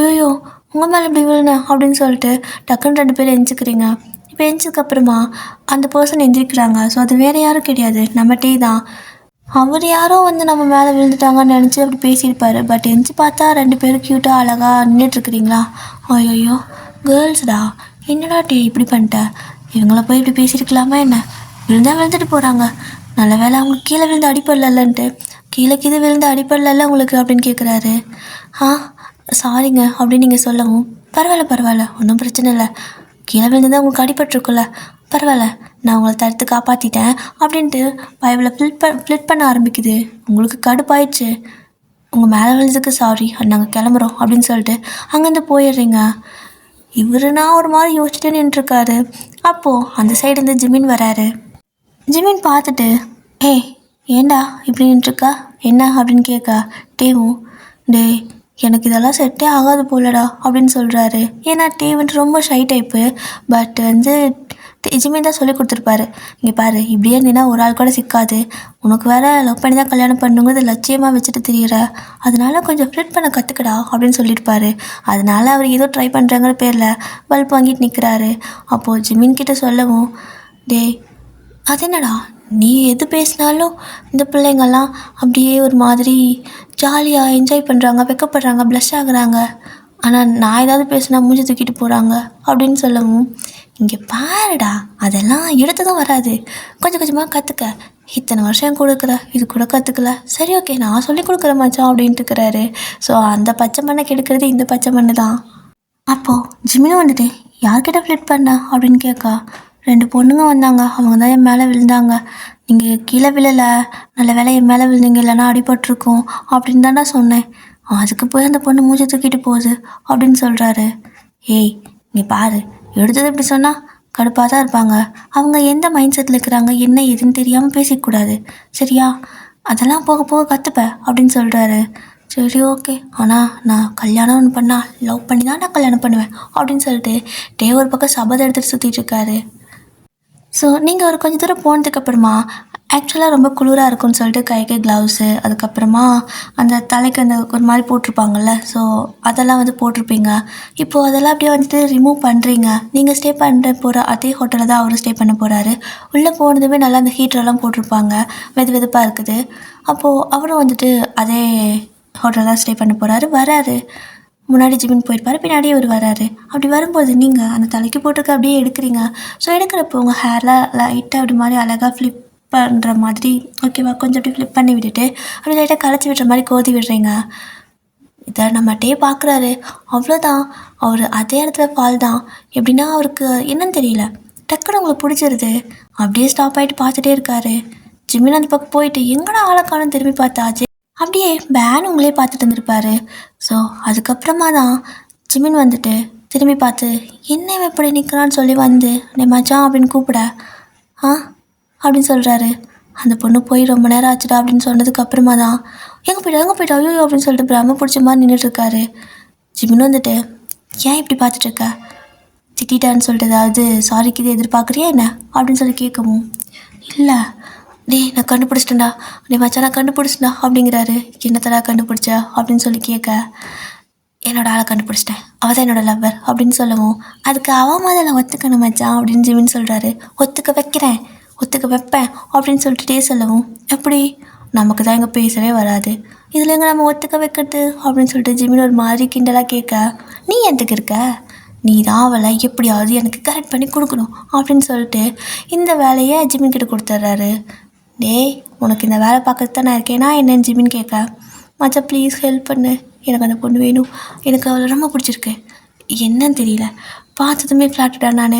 ஐயோ உங்கள் மேலே இப்படி விழுனேன் அப்படின்னு சொல்லிட்டு டக்குன்னு 2 பேர் எந்திரிக்கிறீங்க. இப்போ எந்திரிச்சதுக்கப்புறமா அந்த பர்சன் எந்திரிக்கிறாங்க. ஸோ அது வேறு யாரும் கிடையாது, நம்ம டீ தான். அவர் யாரோ வந்து நம்ம மேலே விழுந்துட்டாங்கன்னு நினச்சி அப்படி பேசியிருப்பார். பட் எந்திச்சு பார்த்தா 2 பேரும் க்யூட்டாக அழகாக நின்றுட்டுருக்குறீங்களா. ஐயோ கேர்ள்ஸ்டா, என்னடா டே இப்படி பண்ணிட்ட, இவங்கள போய் இப்படி பேசியிருக்கலாமா என்ன, விழுந்துட்டு போகிறாங்க. நல்ல வேலை அவங்களுக்கு கீழே விழுந்து அடிப்படலன்ட்டு, கீழே விழுந்து அடிப்படல உங்களுக்கு அப்படின்னு கேட்குறாரு. சாரிங்க அப்படின்னு நீங்கள் சொல்லவும், பரவாயில்ல ஒன்றும் பிரச்சனை இல்லை, கீழே விழுந்து உங்களுக்கு அடிபட்டுருக்குல்ல, பரவாயில்ல நான் உங்களை தடுத்து காப்பாற்றிட்டேன் அப்படின்ட்டு பைபிளை ஃப்ளிட் பண்ண ஆரம்பிக்குது. உங்களுக்கு கடுப்பாயிடுச்சு, உங்கள் மேலே விழுந்ததுக்கு சாரி, நாங்கள் கிளம்புறோம் அப்படின்னு சொல்லிட்டு அங்கேருந்து போயிடுறீங்க. இவருனா ஒரு மாதிரி யோசிச்சுட்டே நின்றுருக்காரு. அப்போது அந்த சைடு இருந்து ஜிமின் வராரு. ஜிமின் பார்த்துட்டு, ஏண்டா இப்படி நின்றுருக்கா என்ன அப்படின்னு கேட்க, டேவும் எனக்கு இதெல்லாம் செட்டே ஆகாது போலடா அப்படின்னு சொல்கிறாரு. ஏன்னா வந்துட்டு ரொம்ப ஷை டைப்பு. பட் வந்து ஜிமின் தான் சொல்லி கொடுத்துருப்பாரு, இங்கே பாரு இப்படியே இருந்தீங்கன்னா ஒரு ஆள் கூட சிக்காது, உனக்கு வேறு லவ் பண்ணி தான் கல்யாணம் பண்ணுங்கிறது லட்சியமாக வச்சுட்டு தெரியுற, அதனால கொஞ்சம் ஃப்ளிட் பண்ண கற்றுக்கடா அப்படின்னு சொல்லியிருப்பாரு. அதனால அவர் ஏதோ ட்ரை பண்ணுறாங்கிற பேரில் பல்ப் வாங்கிட்டு நிற்கிறாரு. அப்போது ஜிமின் கிட்ட சொல்லவும், அது என்னடா நீ எது பேசினாலும் இந்த பிள்ளைங்கள்லாம் அப்படியே ஒரு மாதிரி ஜாலியாக என்ஜாய் பண்ணுறாங்க, வெக்கப்படுறாங்க, ப்ளஷ் ஆகுறாங்க, ஆனால் நான் ஏதாவது பேசினா மூஞ்சி தூக்கிட்டு போகிறாங்க அப்படின்னு சொல்லவும், இங்கே பாருடா அதெல்லாம் எடுத்ததும் வராது, கொஞ்சம் கொஞ்சமாக கற்றுக்க, இத்தனை வருஷம் கொடுக்குற இது கூட கற்றுக்கல, சரி ஓகே நான் சொல்லி கொடுக்குற மச்சான் அப்படின்ட்டு இருக்கிறாரு. ஸோ அந்த பச்சை மண்ணை கெடுக்கிறது இந்த பச்சை மண்ணு தான். அப்போது ஜிமினும் வந்துட்டு யார்கிட்ட ஃப்ளிட் பண்ண அப்படின்னு கேட்கா, 2 பொண்ணுங்க வந்தாங்க, அவங்க தான் என் மேலே விழுந்தாங்க, நீங்கள் கீழே விழலை, நல்ல வேலை என் மேலே விழுந்தீங்க, இல்லைன்னா அடிபட்டிருக்கோம் அப்படின்னு தான்டா சொன்னேன், அதுக்கு போய் அந்த பொண்ணு மூஞ்சி தூக்கிட்டு போகுது அப்படின்னு சொல்கிறாரு. நீ பாரு, எடுத்தது இப்படி சொன்னால் கடுப்பாக தான் இருப்பாங்க, அவங்க எந்த மைண்ட் செட்டில் இருக்கிறாங்க என்ன எதுன்னு தெரியாமல் பேசிக்கூடாது சரியா, அதெல்லாம் போக போக கற்றுப்பேன் அப்படின்னு சொல்கிறாரு. சரி ஓகே, ஆனால் நான் கல்யாணம் ஒன்று பண்ணால் லவ் பண்ணி தான் நான் கல்யாணம் பண்ணுவேன் அப்படின்னு சொல்லிட்டு ஒரு பக்கம் சபதம் எடுத்துகிட்டு சுற்றிட்டுருக்காரு. ஸோ நீங்கள் ஒரு கொஞ்சம் தூரம் போனதுக்கப்புறமா ஆக்சுவலாக ரொம்ப குளிராக இருக்கும்னு சொல்லிட்டு கைக்கு க்ளவுஸு, அதுக்கப்புறமா அந்த தலைக்கு அந்த ஒரு மாதிரி போட்டிருப்பாங்கள்ல, ஸோ அதெல்லாம் வந்து போட்டிருப்பீங்க. இப்போது அதெல்லாம் அப்படியே வந்துட்டு ரிமூவ் பண்ணுறீங்க. நீங்கள் ஸ்டே பண்ணுற போகிற அதே ஹோட்டலில் தான் அவரும் ஸ்டே பண்ண போகிறாரு. உள்ளே போனதுமே நல்லா அந்த ஹீட்டரெல்லாம் போட்டிருப்பாங்க, வெது வெதுப்பாக இருக்குது. அப்போது அவரும் வந்துட்டு அதே ஹோட்டலில் தான் ஸ்டே பண்ண போகிறாரு. வராரு, முன்னாடி ஜிமின் போயிருப்பாரு, பின்னாடியே இவர் வராரு. அப்படி வரும்போது நீங்கள் அந்த தலைக்கு போட்டிருக்க அப்படியே எடுக்கிறீங்க. ஸோ எடுக்கிறப்போ உங்கள் ஹேர்லாம் லைட்டாக அப்படி மாதிரி அழகாக ஃப்ளிப் பண்ணுற மாதிரி, ஓகேவா, கொஞ்சம் அப்படி ஃப்ளிப் பண்ணி விட்டுட்டு அப்படி லைட்டாக களைச்சி விடுற மாதிரி கோதி விடுறீங்க. இதை நம்ம டே பார்க்குறாரு. அவ்வளோதான், அவர் அதே இடத்துல ஃபால் தான். எப்படின்னா அவருக்கு என்னன்னு தெரியல, டக்குன்னு உங்களுக்கு பிடிச்சிருது. அப்படியே ஸ்டாப் ஆகிட்டு பார்த்துட்டே இருக்காரு. ஜிமின் அந்த பக்கம் போயிட்டு எங்கடா ஆளை காணும் திரும்பி பார்த்தாச்சு அப்படியே பேன் உங்களே பார்த்துட்டு இருந்திருப்பாரு. ஸோ அதுக்கப்புறமா தான் ஜிமின் வந்துட்டு திரும்பி பார்த்து என்ன எப்படி நிற்கிறான்னு சொல்லி வந்து நீ மச்சான் அப்படின்னு கூப்பிட அப்படின்னு சொல்கிறாரு. அந்த பொண்ணு போய் ரொம்ப நேரம் ஆச்சுடா அப்படின்னு சொன்னதுக்கப்புறமா தான் எங்கே போயிட்டா ஐயோ அப்படின்னு சொல்லிட்டு பிரம்ம பிடிச்ச மாதிரி நின்றுட்டுருக்காரு. ஜிமின் வந்துட்டு ஏன் இப்படி பார்த்துட்ருக்க, திட்டான்னு சொல்லிட்டு ஏதாவது சாரிக்கு இது எதிர்பார்க்குறியா என்ன அப்படின்னு சொல்லி கேட்கவும், இல்லை நான் கண்டுபிடிச்சிட்டேன்டா, மச்சான் நான் கண்டுபிடிச்சிட்டா அப்படிங்கிறாரு. என்னத்தடா கண்டுபிடிச்ச அப்படின்னு சொல்லி கேட்க, என்னோட ஆளை கண்டுபிடிச்சிட்டேன், அவள் தான் என்னோடய லவ்வர் அப்படின்னு சொல்லவும், அதுக்கு அவன் முதல்ல ஒத்துக்கணும் மச்சான் அப்படின்னு ஜிமின் சொல்கிறாரு. ஒத்துக்க வைப்பேன் அப்படின்னு சொல்லிட்டுட்டே சொல்லவும், எப்படி நமக்கு தான் இங்கே பேசவே வராது, இதில் எங்கே நம்ம ஒத்துக்க வைக்கிறது அப்படின்னு சொல்லிட்டு ஜிமின் ஒரு மாதிரி கிண்டலாக கேட்க, நீ என்கிட்ட இருக்க, நீ தான் அவளை எப்படியாவது எனக்கு கரெக்ட் பண்ணி கொடுக்கணும் அப்படின்னு சொல்லிட்டு இந்த வேலையை ஜிமின் கிட்ட கொடுத்துட்றாரு. உனக்கு இந்த வேலை பார்க்கறது தான் நான் இருக்கேன்னா என்னன்னு ஜிமின் கேட்க, மச்சா ப்ளீஸ் ஹெல்ப் பண்ணு, எனக்கு அந்த பொண்ணு வேணும், எனக்கு அவளை ரொம்ப பிடிச்சிருக்கு, என்னன்னு தெரியல, பார்த்ததுமே ஃப்ளாட்டடா நான்.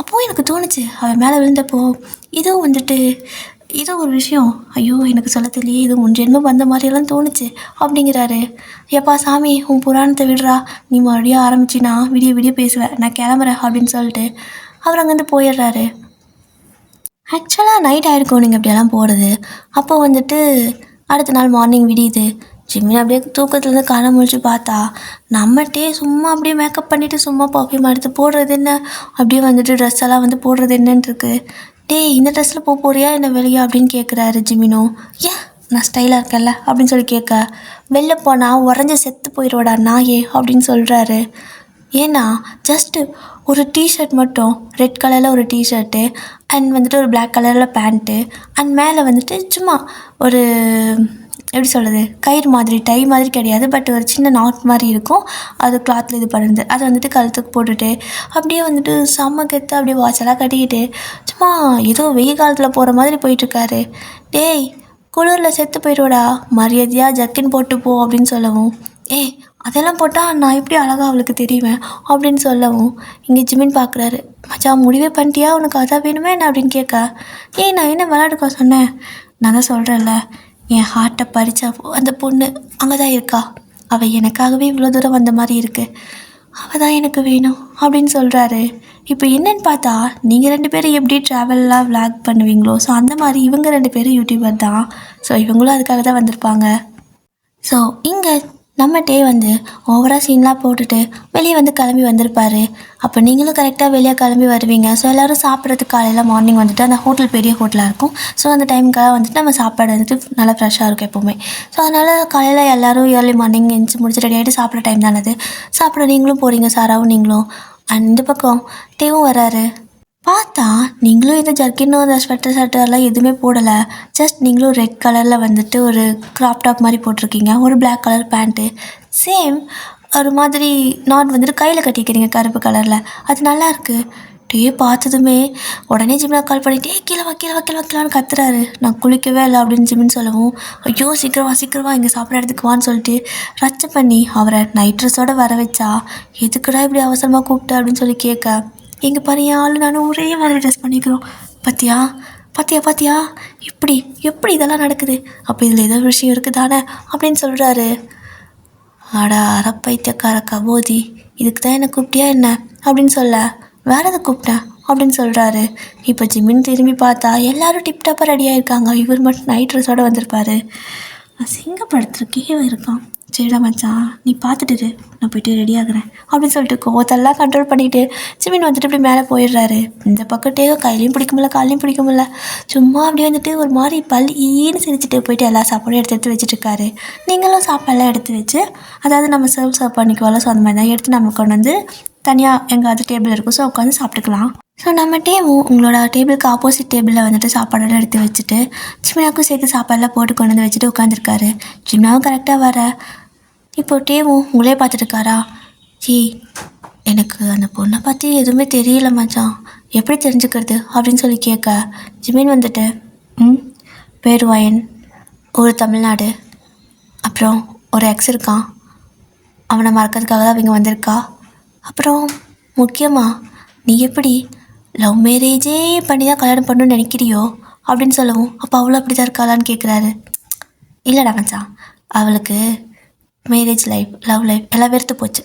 அப்போது எனக்கு தோணுச்சு அவன் மேலே விழுந்தப்போ ஏதோ ஒரு விஷயம், ஐயோ எனக்கு சொல்ல தெரியலையே, இது முன் ஜென்மம் வந்த மாதிரியெல்லாம் தோணுச்சு அப்படிங்கிறாரு. ஏப்பா சாமி உன் புராணத்தை விடுறா, நீ மறுபடியும் ஆரம்பிச்சின்னா விடிய பேசுவேன், நான் கிளம்புறேன் அப்படின்னு சொல்லிட்டு அவர் அங்கேருந்து போயிடுறாரு. ஆக்சுவலாக நைட் ஆகிருக்கும் நீங்கள் இப்படியெல்லாம் போகிறது. அப்போ வந்துட்டு அடுத்த நாள் மார்னிங் விடியுது. ஜிமின் அப்படியே தூக்கத்துலேருந்து கண்ணை முழிச்சு பார்த்தா நம்மகிட்டே சும்மா அப்படியே மேக்கப் பண்ணிவிட்டு சும்மா பர்ஃப்யூம் எடுத்து போடுறது என்ன, அப்படியே வந்துட்டு ட்ரெஸ் எல்லாம் வந்து போடுறது என்னன்னு இருக்குது. இந்த ட்ரெஸ்ஸில் போறியா என்ன வெளியே அப்படின்னு கேட்குறாரு ஜிமினும். ஏன் நான் ஸ்டைலாக இருக்கேன்ல அப்படின்னு சொல்லி கேட்க, வெளில போனால் உடஞ்சி செத்து போயிடுவாடா நாயே அப்படின்னு சொல்கிறாரு. ஏன்னா ஜஸ்ட்டு ஒரு டிஷர்ட் மட்டும், ரெட் கலரில் ஒரு டிஷர்ட்டு அண்ட் வந்துட்டு ஒரு பிளாக் கலரில் பேண்ட்டு அண்ட் மேலே வந்துட்டு சும்மா ஒரு எப்படி சொல்கிறது, கயிறு மாதிரி டை மாதிரி கிடையாது, பட் ஒரு சின்ன நாட் மாதிரி இருக்கும், அது கிளாத்தில் இது பண்ணுறது, அதை வந்துட்டு கழுத்துக்கு போட்டுட்டு அப்படியே வந்துட்டு செம்ம கெத்து அப்படியே வாட்செல்லாம் கட்டிக்கிட்டு சும்மா ஏதோ வெயில் காலத்தில் போகிற மாதிரி போயிட்டுருக்காரு. குளிரில் செத்து போயிடுவோடா, மரியாதையாக ஜக்கின் போட்டு போ அப்படின்னு சொல்லவும், அதெல்லாம் போட்டால் நான் எப்படி அழகாக அவளுக்கு தெரியுவேன் அப்படின்னு சொல்லவும், இங்கே ஜிமின் பார்க்குறாரு. மச்சான் முடிவே பண்ணிட்டியா, உனக்கு அதான் வேணுமே என்ன அப்படின்னு கேட்க, நான் என்ன விளையாடுக்கா சொன்னேன், நான் தான் சொல்கிறேன்ல என் ஹார்ட்டை பறிச்சா அந்த பொண்ணு அங்கே தான் இருக்கா, அவள் எனக்காகவே இவ்வளோ தூரம் வந்த மாதிரி இருக்குது, அவள் தான் எனக்கு வேணும் அப்படின்னு சொல்கிறாரு. இப்போ என்னென்னு பார்த்தா நீங்கள் 2 பேரும் எப்படி ட்ராவல்லாம் விளாக் பண்ணுவீங்களோ, ஸோ அந்த மாதிரி இவங்க 2 பேரும் யூடியூபர் தான். ஸோ இவங்களும் அதுக்காக தான் வந்திருப்பாங்க. ஸோ இங்கே நம்ம வந்து ஓவராக சீன்லாம் போட்டுட்டு வெளியே வந்து கிளம்பி வந்திருப்பார். அப்போ நீங்களும் கரெக்டாக வெளியே கிளம்பி வருவீங்க. ஸோ எல்லோரும் சாப்பிட்றதுக்கு காலையில் மார்னிங் வந்துட்டு அந்த ஹோட்டல் பெரிய ஹோட்டலாக இருக்கும். ஸோ அந்த டைமுக்காக வந்துட்டு நம்ம சாப்பாடு வந்துட்டு நல்லா ஃப்ரெஷ்ஷாக இருக்கும் எப்போவுமே. ஸோ அதனால் காலையில் எல்லோரும் ஏர்லி மார்னிங் எழுந்து முடிச்சு ரெடி ஆகிட்டு சாப்பிட்ற டைம் தானே அது. சாப்பிட நீங்களும் போகிறீங்க, சாராவும் நீங்களும். அண்ட் இந்த பக்கம் டேவும் வராரு. பார்த்தா நீங்களும் இந்த ஜர்க்கின்னும் அந்த ஸ்வெட்டர் ஷர்ட்டெல்லாம் எதுவுமே போடலை. ஜஸ்ட் நீங்களும் ரெட் கலரில் வந்துட்டு ஒரு க்ராப் டாப் மாதிரி போட்டிருக்கீங்க, ஒரு பிளாக் கலர் பேண்ட்டு, சேம் ஒரு மாதிரி நாட் வந்துட்டு கையில் கட்டிக்கிறீங்க கருப்பு கலரில். அது நல்லாயிருக்கு. பார்த்ததுமே உடனே ஜிம்னா கால் பண்ணிட்டு கீழே வைக்கலான்னு கத்துறாரு. நான் குளிக்கவே இல்லை அப்படின்னு ஜிம்னு சொல்லவும், ஐயோ சீக்கிரமா இங்கே சாப்பிட்ற இடத்துக்கு வான்னு சொல்லிட்டு ரச்சை பண்ணி அவரை நைட் ட்ரெஸ்ஸோடு வர வச்சா, எதுக்குடா இப்படி அவசரமாக கூப்பிட்டு அப்படின்னு சொல்லி கேட்க, எங்கே பாரு ஆள் நானும் ஒரே மாதிரி ட்ரெஸ் பண்ணிக்கிறோம், பாத்தியா எப்படி இதெல்லாம் நடக்குது, அப்போ இதில் ஏதோ விஷயம் இருக்குது தானே அப்படின்னு சொல்கிறாரு. ஆடா அறப்பைத்தியக்கார கபோதி, இதுக்கு தான் என்ன கூப்பிட்டியா என்ன அப்படின்னு சொல்ல, வேறு எதை கூப்பிட்டேன் அப்படின்னு சொல்கிறாரு. இப்போ ஜிம்மின்னு திரும்பி பார்த்தா எல்லோரும் டிப்டாப்பாக ரெடியாக இருக்காங்க. இவர் மட்டும் நைட் ட்ரெஸ்ஸோடு வந்திருப்பார். சிங்கப்படுத்துறக்கே இருக்கான். சரிடா மச்சான், நீ பார்த்துட்டு இரு, நான் போயிட்டு ரெடி ஆகுறேன் அப்படின்னு சொல்லிட்டு கோவத்தெல்லாம் கண்ட்ரோல் பண்ணிவிட்டு ஜிமின் வந்துட்டு இப்படி மேலே போயிடுறாரு. இந்த பக்கத்தே கையிலையும் பிடிக்க முடியல, காலையும் பிடிக்க முடியல. சும்மா அப்படியே வந்துட்டு ஒரு மாதிரி ஈன்னு சிரிச்சுட்டு போயிட்டு எல்லா சாப்பாடும் எடுத்து வச்சுட்டு இருக்காரு. நீங்களும் சாப்பாடெல்லாம் எடுத்து வச்சு, அதாவது நம்ம சர்வ் பண்ணிக்குவோம்ல, ஸோ அந்த மாதிரி தான் எடுத்து நம்ம கொண்டு வந்து தனியாக எங்கேயாவது டேபிள் இருக்கும், ஸோ உட்காந்து சாப்பிட்டுக்கலாம். ஸோ நம்ம உங்களோட டேபிளுக்கு ஆப்போசிட் டேபிளில் வந்துட்டு சாப்பாடெல்லாம் எடுத்து வச்சுட்டு ஜிம்னாவுக்கும் சேர்த்து சாப்பாடெல்லாம் போட்டு கொண்டு வந்து வச்சுட்டு உட்காந்துருக்காரு. ஜிம்னாவும் கரெக்டாக வர இப்போ உங்களே பார்த்துட்டுருக்காரா? எனக்கு அந்த பொண்ணை பற்றி எதுவுமே தெரியல மச்சான், எப்படி தெரிஞ்சுக்கிறது அப்படின்னு சொல்லி கேட்க ஜிமின் வந்துட்டு பேர் வயன், ஒரு தமிழ்நாடு, அப்புறம் ஒரு எக்ஸ் இருக்கான், அவனை மறக்கிறதுக்காக தான் அவங்க வந்திருக்கா. அப்புறம் முக்கியமாக நீ எப்படி லவ் மேரேஜே பண்ணி தான் கல்யாணம் பண்ணணும்னு நினைக்கிறியோ அப்படின்னு சொல்லவும், அப்போ அவளும் அப்படி தான் இருக்காளான்னு கேட்குறாரு. இல்லைடா மச்சான், அவளுக்கு மேரேஜ் லைஃப், லவ் லைஃப் எல்லாம் வெறுத்து போச்சு,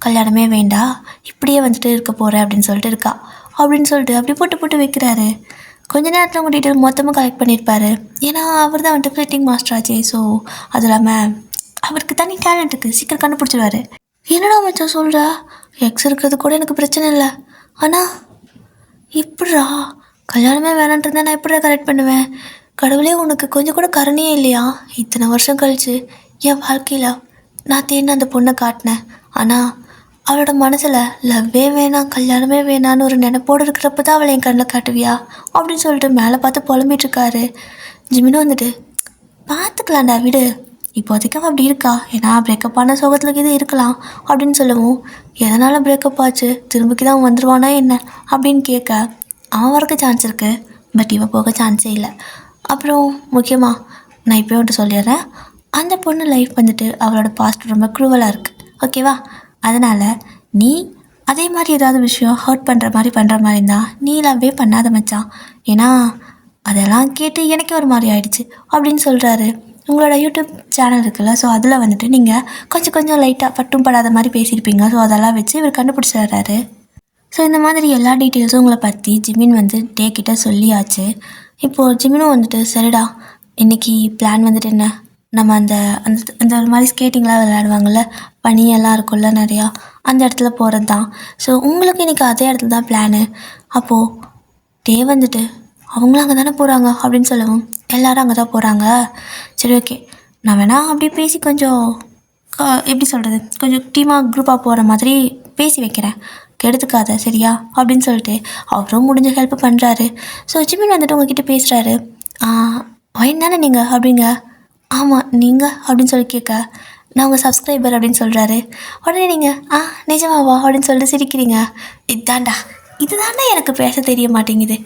கல்யாணமே வேண்டாம், இப்படியே வந்துட்டு இருக்க போகிறேன் அப்படின்னு சொல்லிட்டு இருக்கா அப்படின்னு சொல்லிட்டு அப்படி போட்டு வைக்கிறாரு. கொஞ்ச நேரத்தில் உங்கள் டீட்டெயில் மொத்தமாக கலெக்ட் பண்ணியிருப்பார். ஏன்னா அவர் தான் வந்துட்டு ஃபிட்டிங் மாஸ்டர் ஆச்சே. ஸோ அது இல்லாமல் அவருக்கு தனி டேலண்ட் இருக்குது, சீக்கிரம் கண்டுபிடிச்சிடுவார். என்னடா மச்சான் சொல்கிறா, எக்ஸ் இருக்கிறது கூட எனக்கு பிரச்சனை இல்லை, ஆனால் இப்படிரா கல்யாணமே வேணான்ட்டு நான் எப்படிடா கரெக்ட் பண்ணுவேன்? கடவுளே, உனக்கு கொஞ்சம் கூட கருணையே இல்லையா? இத்தனை வருஷம் கழிச்சு என் வாழ்க்கையில் நான் தேடின அந்த பொண்ணை காட்டினேன், ஆனால் அவளோட மனசில் லவ்வே வேணாம், கல்யாணமே வேணான்னு ஒரு நினைப்போடு இருக்கிறப்ப தான் அவளை என் கண்ணில் காட்டுவியா அப்படின்னு சொல்லிட்டு மேலே பார்த்து புலம்பிகிட்ருக்காரு. ஜிமினும் வந்துட்டு பார்த்துக்கலாம்டா விடு, இப்போதைக்கு அவள் அப்படி இருக்கா, ஏன்னா பிரேக்கப் ஆன சோகத்தில் இது இருக்கலாம் அப்படின்னு சொல்லவும், எதனால் பிரேக்கப் ஆச்சு, திரும்பிக்கு தான் வந்துடுவானா என்ன அப்படின்னு கேட்க, அவன் வரக்கு சான்ஸ் இருக்குது, பட் இவன் போக சான்ஸே இல்லை. அப்புறம் முக்கியமாக நான் இப்போ வந்துட்டு சொல்லிடுறேன், அந்த பொண்ணு லைஃப் வந்துட்டு அவளோட பாஸ்ட் ரொம்ப க்ரூவலாக இருக்குது, ஓகேவா? அதனால் நீ அதே மாதிரி ஏதாவது விஷயம் ஹர்ட் பண்ணுற மாதிரி இருந்தால் நீ லவ்வே பண்ணாத மச்சான், ஏன்னா அதெல்லாம் கேட்டு எனக்கே ஒரு மாதிரி ஆயிடுச்சு அப்படின்னு சொல்கிறாரு. உங்களோட யூடியூப் சேனல் இருக்குல்ல, ஸோ அதில் வந்துட்டு நீங்கள் கொஞ்சம் லைட்டாக பட்டும் படாத மாதிரி பேசியிருப்பீங்க, ஸோ அதெல்லாம் வச்சு இவர் கண்டுபிடிச்சிடுறாரு. ஸோ இந்த மாதிரி எல்லா டீட்டெயில்ஸும் உங்களை பற்றி ஜிமின் வந்து கிட்ட சொல்லியாச்சு. இப்போது ஜிமினும் வந்துட்டு சரிடா, இன்றைக்கி பிளான் வந்துட்டு என்ன, நம்ம அந்த அந்த அந்த ஒரு மாதிரி ஸ்கேட்டிங்லாம் விளையாடுவாங்கள்ல, பனியெல்லாம் இருக்கும்ல நிறையா, அந்த இடத்துல போகிறது தான். ஸோ உங்களுக்கு இன்றைக்கி அதே இடத்துல தான் பிளானு. அப்போது வந்துட்டு அவங்களும் அங்கே தானே போகிறாங்க அப்படின்னு சொல்லவும், எல்லோரும் அங்கே தான் போகிறாங்க, சரி ஓகே, நான் வேணால் அப்படியே பேசி கொஞ்சம் எப்படி சொல்கிறது, கொஞ்சம் டீமாக குரூப்பாக போகிற மாதிரி பேசி வைக்கிறேன், கெடுத்துக்காத சரியா அப்படின்னு சொல்லிட்டு அவரும் முடிஞ்ச ஹெல்ப் பண்ணுறாரு. ஸோ ஜிமின் வந்துட்டு உங்ககிட்ட பேசுகிறாரு. ஒயின் தானே நீங்கள் அப்படிங்க? ஆமாம் நீங்கள் அப்படின்னு சொல்லி கேட்க, நான் உங்கள் சப்ஸ்கிரைபர் அப்படின்னு சொல்கிறாரு. உடனே நீங்கள் நிஜமாவா அப்படின்னு சொல்லிட்டு சிரிக்கிறீங்க. இதுதாண்டா எனக்கு பேச தெரிய மாட்டேங்குது.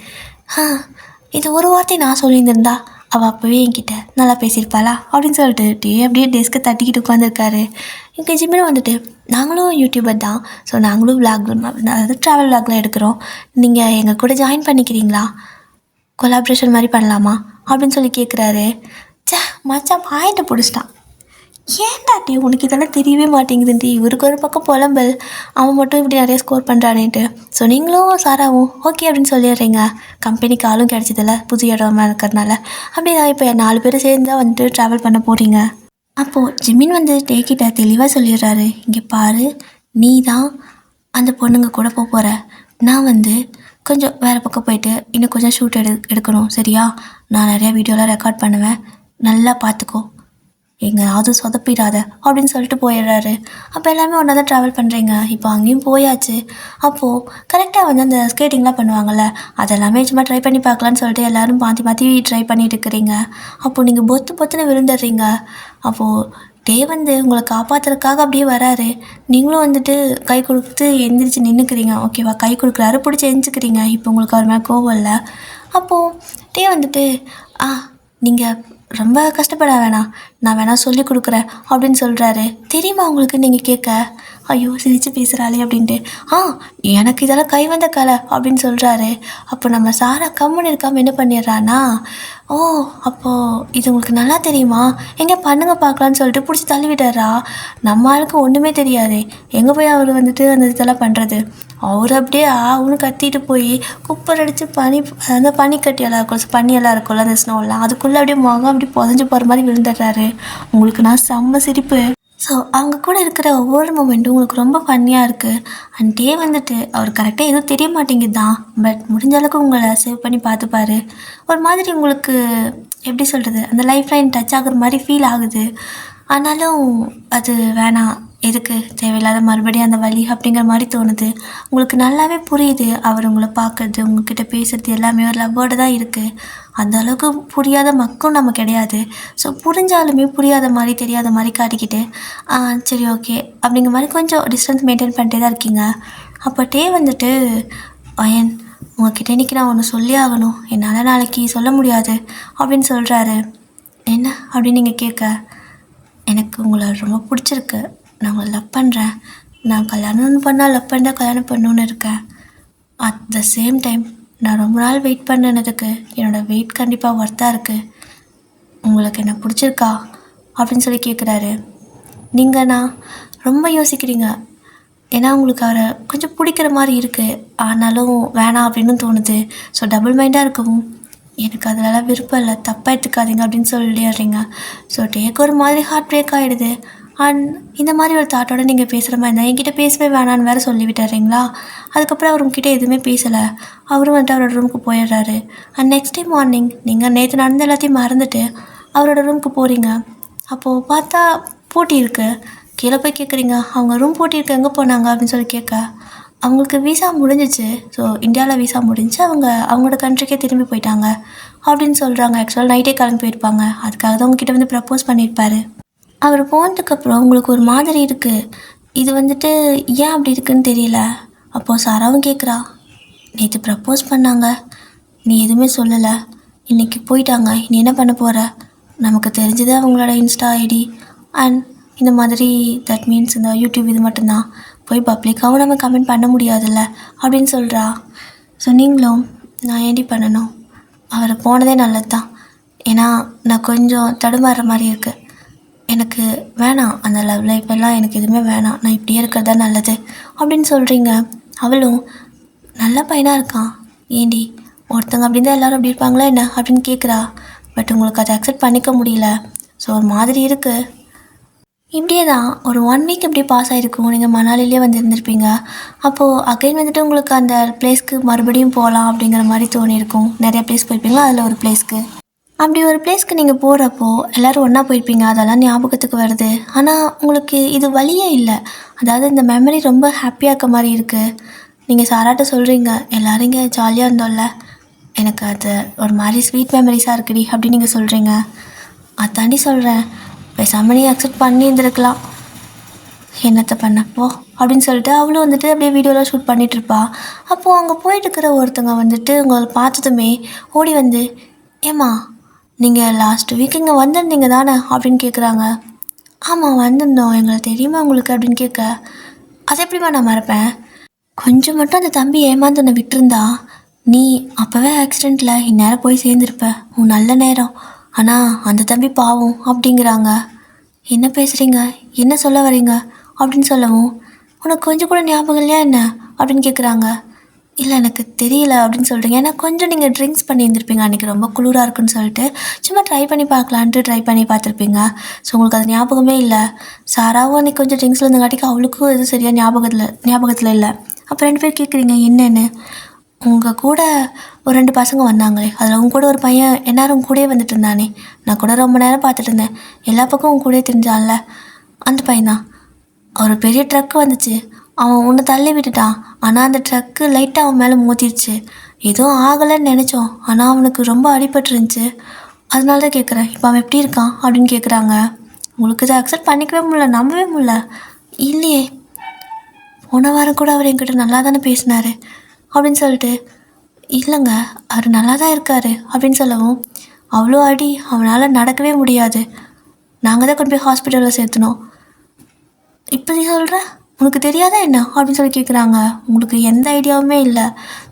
இது ஒரு வார்த்தை நான் சொல்லியிருந்திருந்தா அவள் அப்போவே என்கிட்ட நல்லா பேசியிருப்பாளா அப்படின்னு சொல்லிட்டு அப்படியே டெஸ்க்கை தட்டிக்கிட்டு உட்காந்துருக்காரு. இங்கே ஜிம்மில் வந்துட்டு நாங்களும் யூடியூபர் தான், ஸோ நாங்களும் விளாக், அதாவது ட்ராவல் விளாக்லாம் எடுக்கிறோம், நீங்கள் எங்கள் கூட ஜாயின் பண்ணிக்கிறீங்களா, கொலாப்ரேஷன் மாதிரி பண்ணலாமா அப்படின்னு சொல்லி கேட்குறாரு. மச்சான் பாயிண்ட்டை பிடிச்சிட்டான். ஏன்டாட்டி உனக்கு இதெல்லாம் தெரியவே மாட்டேங்குதுன்ட்டு இவருக்கு ஒரு பக்கம் புலம்பல், அவன் மட்டும் இப்படி நிறைய ஸ்கோர் பண்ணுறானேன்ட்டு. ஸோ நீங்களும் சாராவும் ஓகே அப்படின்னு சொல்லிடுறீங்க. கம்பெனிக்கு ஆளும் கிடச்சதில்ல, புது இடமா இருக்கிறதுனால. அப்படியே தான் இப்போ 4 பேர் சேர்ந்து தான் வந்துட்டு ட்ராவல் பண்ண போகிறீங்க. அப்போது ஜிமின் வந்து கிட்ட தெளிவாக சொல்லிடுறாரு, இங்கே பாரு, நீ தான் அந்த பொண்ணுங்க கூட போகிற, நான் வந்து கொஞ்சம் வேறு பக்கம் போயிட்டு இன்னும் கொஞ்சம் ஷூட் எடுக்கணும் சரியா, நான் நிறையா வீடியோலாம் ரெக்கார்ட் பண்ணுவேன், நல்லா பார்த்துக்கோ, எங்கேயாவது சொதப்பிடாத அப்படின்னு சொல்லிட்டு போயிடுறாரு. அப்போ எல்லாமே ஒன்றா தான் ட்ராவல் பண்ணுறீங்க. இப்போ அங்கேயும் போயாச்சு. அப்போது கரெக்டாக வந்து அந்த ஸ்கேட்டிங்லாம் பண்ணுவாங்கள்ல, அதெல்லாமே சும்மா ட்ரை பண்ணி பார்க்கலான்னு சொல்லிட்டு எல்லோரும் மாற்றி ட்ரை பண்ணிட்டு இருக்கிறீங்க. அப்போது நீங்கள் பொத்துன்னு விழுந்துடுறீங்க. அப்போது வந்து உங்களை காப்பாற்றுறதுக்காக அப்படியே வராரு. நீங்களும் வந்துட்டு கை கொடுத்து எந்திரிச்சு நின்றுக்கிறீங்க, ஓகேவா? கை கொடுக்குறாரு, பிடிச்சி எந்திரிக்கிறீங்க. இப்போ உங்களுக்கு அவர் மேலே கோவம் இல்லை. அப்போது வந்துட்டு நீங்கள் ரொம்ப கஷ்டப்பட வேணாம், நான் வேணால் சொல்லி கொடுக்குறேன் அப்படின்னு சொல்கிறாரு. தெரியுமா உங்களுக்கு நீங்கள் கேட்க, ஐயோ சிரித்து பேசுகிறாளே அப்படின்ட்டு. எனக்கு இதெல்லாம் கை வந்த கலை அப்படின்னு சொல்கிறாரு. அப்போ நம்ம சாரா கம்முன்னு இருக்காமல் என்ன பண்ணிடுறான்னா, அப்போது இது உங்களுக்கு நல்லா தெரியுமா, எங்கே பண்ணுங்க பார்க்கலான்னு சொல்லிட்டு பிடிச்சி தள்ளி விட்டுறா. நம்ம ஆளுக்கு ஒன்றுமே தெரியாது, எங்கே போய் அவர் வந்துட்டு அந்த இதெல்லாம் பண்ணுறது. அவர் அப்படியே அவனு கத்திட்டு போய் குப்பர் அடித்து அந்த பனிக்கட்டியெல்லாம் இருக்கும், பனியெல்லாம் இருக்கும்ல, அந்த ஸ்னோலாம், அதுக்குள்ளே அப்படியே முகம் அப்படி புதஞ்சு போகிற மாதிரி விழுந்துடுறாரு. உங்களுக்கு நான் செம்ம சிரிப்பு. ஸோ அவங்க கூட இருக்கிற ஒவ்வொரு மூமெண்ட்டும் உங்களுக்கு ரொம்ப ஃபன்னியாக இருக்குது. அண்ட் டே வந்துட்டு அவர் கரெக்டாக எதுவும் தெரிய மாட்டேங்குது தான், பட் முடிஞ்ச அளவுக்கு உங்களை சேவ் பண்ணி பார்த்துப்பாரு. ஒரு மாதிரி உங்களுக்கு எப்படி சொல்கிறது, அந்த லைஃப் லைன் டச் ஆகுற மாதிரி ஃபீல் ஆகுது. ஆனாலும் அது வேணாம், எதுக்கு தேவையில்லாத மறுபடியும் அந்த வலி அப்படிங்கிற மாதிரி தோணுது. உங்களுக்கு நல்லாவே புரியுது அவர் உங்களை பார்க்கறது, உங்ககிட்ட பேசுறது எல்லாமே ஒரு லவ்வோடு தான் இருக்குது. அந்த அளவுக்கு புரியாத மக்கும் நம்ம கிடையாது. ஸோ புரிஞ்சாலுமே புரியாத மாதிரி தெரியாத மாதிரி காட்டிக்கிட்டு சரி ஓகே அப்படிங்கிற மாதிரி கொஞ்சம் டிஸ்டன்ஸ் மெயின்டைன் பண்ணிட்டே தான் இருக்கீங்க. அப்போ டே வந்துட்டு, அயன் உங்ககிட்ட இன்றைக்கி நான் ஒன்று சொல்லி ஆகணும், என்னால் நாளைக்கு சொல்ல முடியாது அப்படின்னு சொல்கிறாரு. என்ன அப்படின்னு நீங்கள் கேட்க, எனக்கு உங்களை ரொம்ப பிடிச்சிருக்கு, நான் உங்களை லவ் பண்ணுறேன், நான் கல்யாணம்னு பண்ணால் லவ் பண்ணால் கல்யாணம் பண்ணணுன்னு இருக்கேன். அட் த சேம் டைம் நான் ரொம்ப நாள் வெயிட் பண்ணனதுக்கு என்னோடய வெயிட் கண்டிப்பாக ஒர்த்தாக இருக்குது. உங்களுக்கு என்ன பிடிச்சிருக்கா அப்படின்னு சொல்லி கேட்குறாரு. நீங்கண்ணா ரொம்ப யோசிக்கிறீங்க, ஏன்னா உங்களுக்கு அவரை கொஞ்சம் பிடிக்கிற மாதிரி இருக்குது, ஆனாலும் வேணாம் அப்படின்னு தோணுது. ஸோ டபுள் மைண்டாக இருக்கவும் எனக்கு அதிலலாம் விருப்பம் இல்லை, தப்பாக எடுத்துக்காதீங்க அப்படின்னு சொல்லிடுறீங்க. ஸோ டேக்கு ஒரு மாதிரி ஹார்ட் பிரேக் ஆகிடுது. அண்ட் இந்த மாதிரி ஒரு தாட்டோட நீங்கள் பேசுகிற மாதிரி இருந்தால் என்கிட்ட பேசவே வேணான்னு வேறு சொல்லி விட்டுறீங்களா. அதுக்கப்புறம் அவர் உங்ககிட்ட எதுவுமே பேசலை, அவரும் வந்துட்டு அவரோட ரூமுக்கு போயிடுறாரு. அண்ட் நெக்ஸ்ட் டே மார்னிங் நீங்கள் நேற்று நடந்த எல்லாத்தையும் மறந்துட்டு அவரோட ரூமுக்கு போகிறீங்க. அப்போது பார்த்தா போட்டி இருக்குது. கீழே போய் கேட்குறீங்க, அவங்க ரூம் போட்டி இருக்கு, எங்கே போனாங்க அப்படின்னு சொல்லி கேட்க, அவங்களுக்கு விசா முடிஞ்சிச்சு, ஸோ இந்தியாவில் விசா முடிஞ்சு அவங்களோட கண்ட்ரிக்கே திரும்பி போயிட்டாங்க அப்படின்னு சொல்கிறாங்க. ஆக்சுவலாக நைட்டே கிளம்பி போயிருப்பாங்க, அதுக்காக தான் உங்ககிட்ட வந்து ப்ரப்போஸ் பண்ணியிருப்பாரு. அவர் போனதுக்கப்புறம் உங்களுக்கு ஒரு மாதிரி இருக்குது, இது வந்துட்டு ஏன் அப்படி இருக்குன்னு தெரியல. அப்போது சாராவும் கேட்குறா, நேற்று ப்ரப்போஸ் பண்ணாங்க, நீ எதுவுமே சொல்லலை, இன்றைக்கி போயிட்டாங்க, நீ என்ன பண்ண போகிற, நமக்கு தெரிஞ்சது அவங்களோட இன்ஸ்டா ஐடி அண்ட் இந்த மாதிரி, தட் மீன்ஸ் இந்த யூடியூப் இது மட்டும்தான், போய் பப்ளிக்காகவும் நம்ம கமெண்ட் பண்ண முடியாதுல்ல அப்படின்னு சொல்கிறா. ஸோ நீங்களும் நான் ஏண்டி பண்ணணும், அவர் போனதே நல்லது தான், ஏன்னா நான் கொஞ்சம் தடுமாறுற மாதிரி இருக்குது, எனக்கு வேணாம் அந்த லவ் லைஃப் எல்லாம், எனக்கு எதுவுமே வேணாம், நான் இப்படியே இருக்கிறது தான் நல்லது அப்படின்னு சொல்கிறீங்க. அவளும் நல்ல பையனாக இருக்கான், ஏண்டி ஒருத்தங்க அப்படின்னு தான் எல்லோரும் அப்படி இருப்பாங்களா என்ன அப்படின்னு கேட்குறா. பட் உங்களுக்கு அதை அக்செப்ட் பண்ணிக்க முடியல. ஸோ ஒரு மாதிரி இருக்குது. இப்படியே தான் ஒரு 1 வீக் இப்படியே பாஸ் ஆகிருக்கும். நீங்கள் மணாலிலே வந்து இருந்திருப்பீங்க. அப்போது அகைன் வந்துட்டு உங்களுக்கு அந்த பிளேஸ்க்கு மறுபடியும் போகலாம் அப்படிங்கிற மாதிரி தோணியிருக்கும். நிறைய பிளேஸ் போயிருப்பீங்களா, அதில் ஒரு பிளேஸ்க்கு. அப்படி ஒரு பிளேஸ்க்கு நீங்கள் போகிறப்போ எல்லோரும் ஒன்றா போயிருப்பீங்க, அதெல்லாம் ஞாபகத்துக்கு வருது. ஆனால் உங்களுக்கு இது வழியே இல்லை, அதாவது இந்த மெமரி ரொம்ப ஹாப்பியாக இருக்க மாதிரி இருக்குது. நீங்கள் சாராட்ட சொல்கிறீங்க, எல்லோரும் இங்கே ஜாலியாக இருந்தோம்ல, எனக்கு அது ஒரு மாதிரி ஸ்வீட் மெமரிஸாக இருக்குடி அப்படின்னு நீங்கள் சொல்கிறீங்க. அதாண்டி சொல்கிறேன், பேசாமல் நீ அக்செப்ட் பண்ணி இருந்திருக்கலாம், என்னத்தை பண்ணப்போ அப்படின்னு சொல்லிட்டு அவளும் வந்துட்டு அப்படியே வீடியோலாம் ஷூட் பண்ணிகிட்ருப்பா. அப்போது அங்கே போயிட்டுருக்கிற ஒருத்தங்க வந்துட்டு உங்களை பார்த்ததுமே ஓடி வந்து, ஏம்மா நீங்கள் லாஸ்ட் வீக் இங்கே வந்திருந்தீங்க தானே அப்படின்னு கேட்குறாங்க. ஆமாம் வந்திருந்தோம், எங்களுக்கு தெரியுமா உங்களுக்கு அப்படின்னு கேட்க, அதை எப்படிமா நான் மறப்பேன், கொஞ்சம் மட்டும் அந்த தம்பி ஏமாந்து உன்னை விட்டுருந்தா நீ அப்போவே ஆக்சிடெண்ட்டில் இந்நேரம் போய் சேர்ந்துருப்ப, உன் நல்ல நேரம், ஆனால் அந்த தம்பி பாவம் அப்படிங்கிறாங்க. என்ன பேசுகிறீங்க, என்ன சொல்ல வரீங்க அப்படின்னு சொல்லவும், உனக்கு கொஞ்சம் கூட ஞாபகம் இல்லையா என்ன அப்படின்னு கேட்குறாங்க. இல்லை எனக்கு தெரியல அப்படின்னு சொல்கிறீங்க, ஏன்னா கொஞ்சம் நீங்கள் ட்ரிங்க்ஸ் பண்ணியிருந்திருப்பீங்க அன்றைக்கி, ரொம்ப குளிராக இருக்குன்னு சொல்லிட்டு சும்மா ட்ரை பண்ணி பார்க்கலான்ட்டு ட்ரை பண்ணி பார்த்துருப்பீங்க. ஸோ உங்களுக்கு அது ஞாபகமே இல்லை. சாராவும் அன்றைக்கி கொஞ்சம் ட்ரிங்க்ஸில் இருந்தங்காட்டிக்கு அவளுக்கும் எதுவும் சரியாக ஞாபகத்தில் இல்லை. அப்போ 2 பேர் கேட்குறீங்க என்னென்னு, உங்கள் கூட ஒரு 2 பசங்க வந்தாங்களே, அதில் உங்க கூட ஒரு பையன் எந்நேரம் கூடயே வந்துட்டு இருந்தானே, நான் கூட ரொம்ப நேரம் பார்த்துட்டு இருந்தேன், எல்லா பக்கம் உங்க கூடயே தெரிஞ்சான்ல, அந்த பையன்தான். ஒரு பெரிய ட்ரக் வந்துச்சு, அவன் ஒன்று தள்ளி விட்டுட்டான், ஆனால் அந்த ட்ரக்கு லைட்டாக அவன் மேலே மோதிருச்சு, எதுவும் ஆகலைன்னு நினச்சோம், ஆனால் அவனுக்கு ரொம்ப அடிபட்டுருந்துச்சு, அதனால தான் கேட்குறேன், இப்போ அவன் எப்படி இருக்கான் அப்படின்னு கேட்குறாங்க. உங்களுக்கு இதை அக்செப்ட் பண்ணிக்கவே முடியல, நம்பவே முடியல. இல்லையே, போன வாரம் கூட அவர் என்கிட்ட நல்லா தானே பேசினார் அப்படின்னு சொல்லிட்டு, இல்லைங்க அவர் நல்லா தான் இருக்கார் அப்படின்னு சொல்லவும், அவ்வளோ அடி, அவனால் நடக்கவே முடியாது, நாங்கள் தான் கொண்டு போய் ஹாஸ்பிட்டலில் சேர்த்துனோம், இப்படி சொல்கிற உனக்கு தெரியாதா என்ன அப்படின்னு சொல்லி கேட்குறாங்க. உங்களுக்கு எந்த ஐடியாவுமே இல்லை.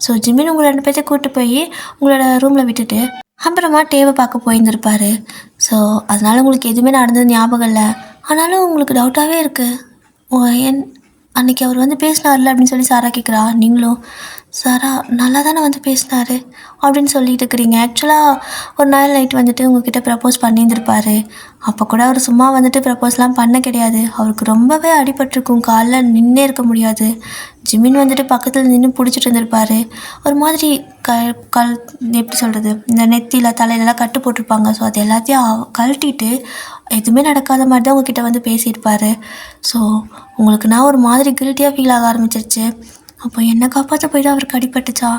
ஸோ ஜிமின் உங்களை 2 பேர்த்த கூப்பிட்டு போய் உங்களோட ரூமில் விட்டுட்டு அப்புறமா டேவை பார்க்க போயிருந்துருப்பார். ஸோ அதனால் உங்களுக்கு எதுவுமே நடந்தது ஞாபகம் இல்லை. ஆனாலும் உங்களுக்கு டவுட்டாகவே இருக்குது, அன்றைக்கி அவர் வந்து பேசினார்ல அப்படின்னு சொல்லி சாரா கேட்குறா. நீங்களும் சாரா நல்லா தானே வந்து பேசினாரு அப்படின்னு சொல்லிட்டு இருக்கிறீங்க. ஆக்சுவலாக ஒரு நாள் நைட் வந்துட்டு உங்ககிட்ட ப்ரப்போஸ் பண்ணியிருந்திருப்பாரு. அப்போ கூட அவர் சும்மா வந்துட்டு ப்ரப்போஸ்லாம் பண்ண கிடையாது. அவருக்கு ரொம்பவே அடிபட்டிருக்கும், காலில் நின்னே இருக்க முடியாது. ஜிமின் வந்துட்டு பக்கத்தில் நின்று பிடிச்சிட்டு இருந்திருப்பாரு. ஒரு மாதிரி க கல் எப்படி சொல்கிறது, இந்த நெத்தியில் தலையிலலாம் கட்டு போட்டிருப்பாங்க. ஸோ அது எல்லாத்தையும் கழட்டிட்டு எதுவுமே நடக்காத மாதிரி தான் உங்ககிட்ட வந்து பேசியிருப்பாரு. ஸோ உங்களுக்கு நான் ஒரு மாதிரி கில்ட்டியாக ஃபீல் ஆக ஆரம்பிச்சிருச்சு. அப்போ என்னை காப்பாற்ற போய்ட்டு அவருக்கு அடிபட்டுச்சா?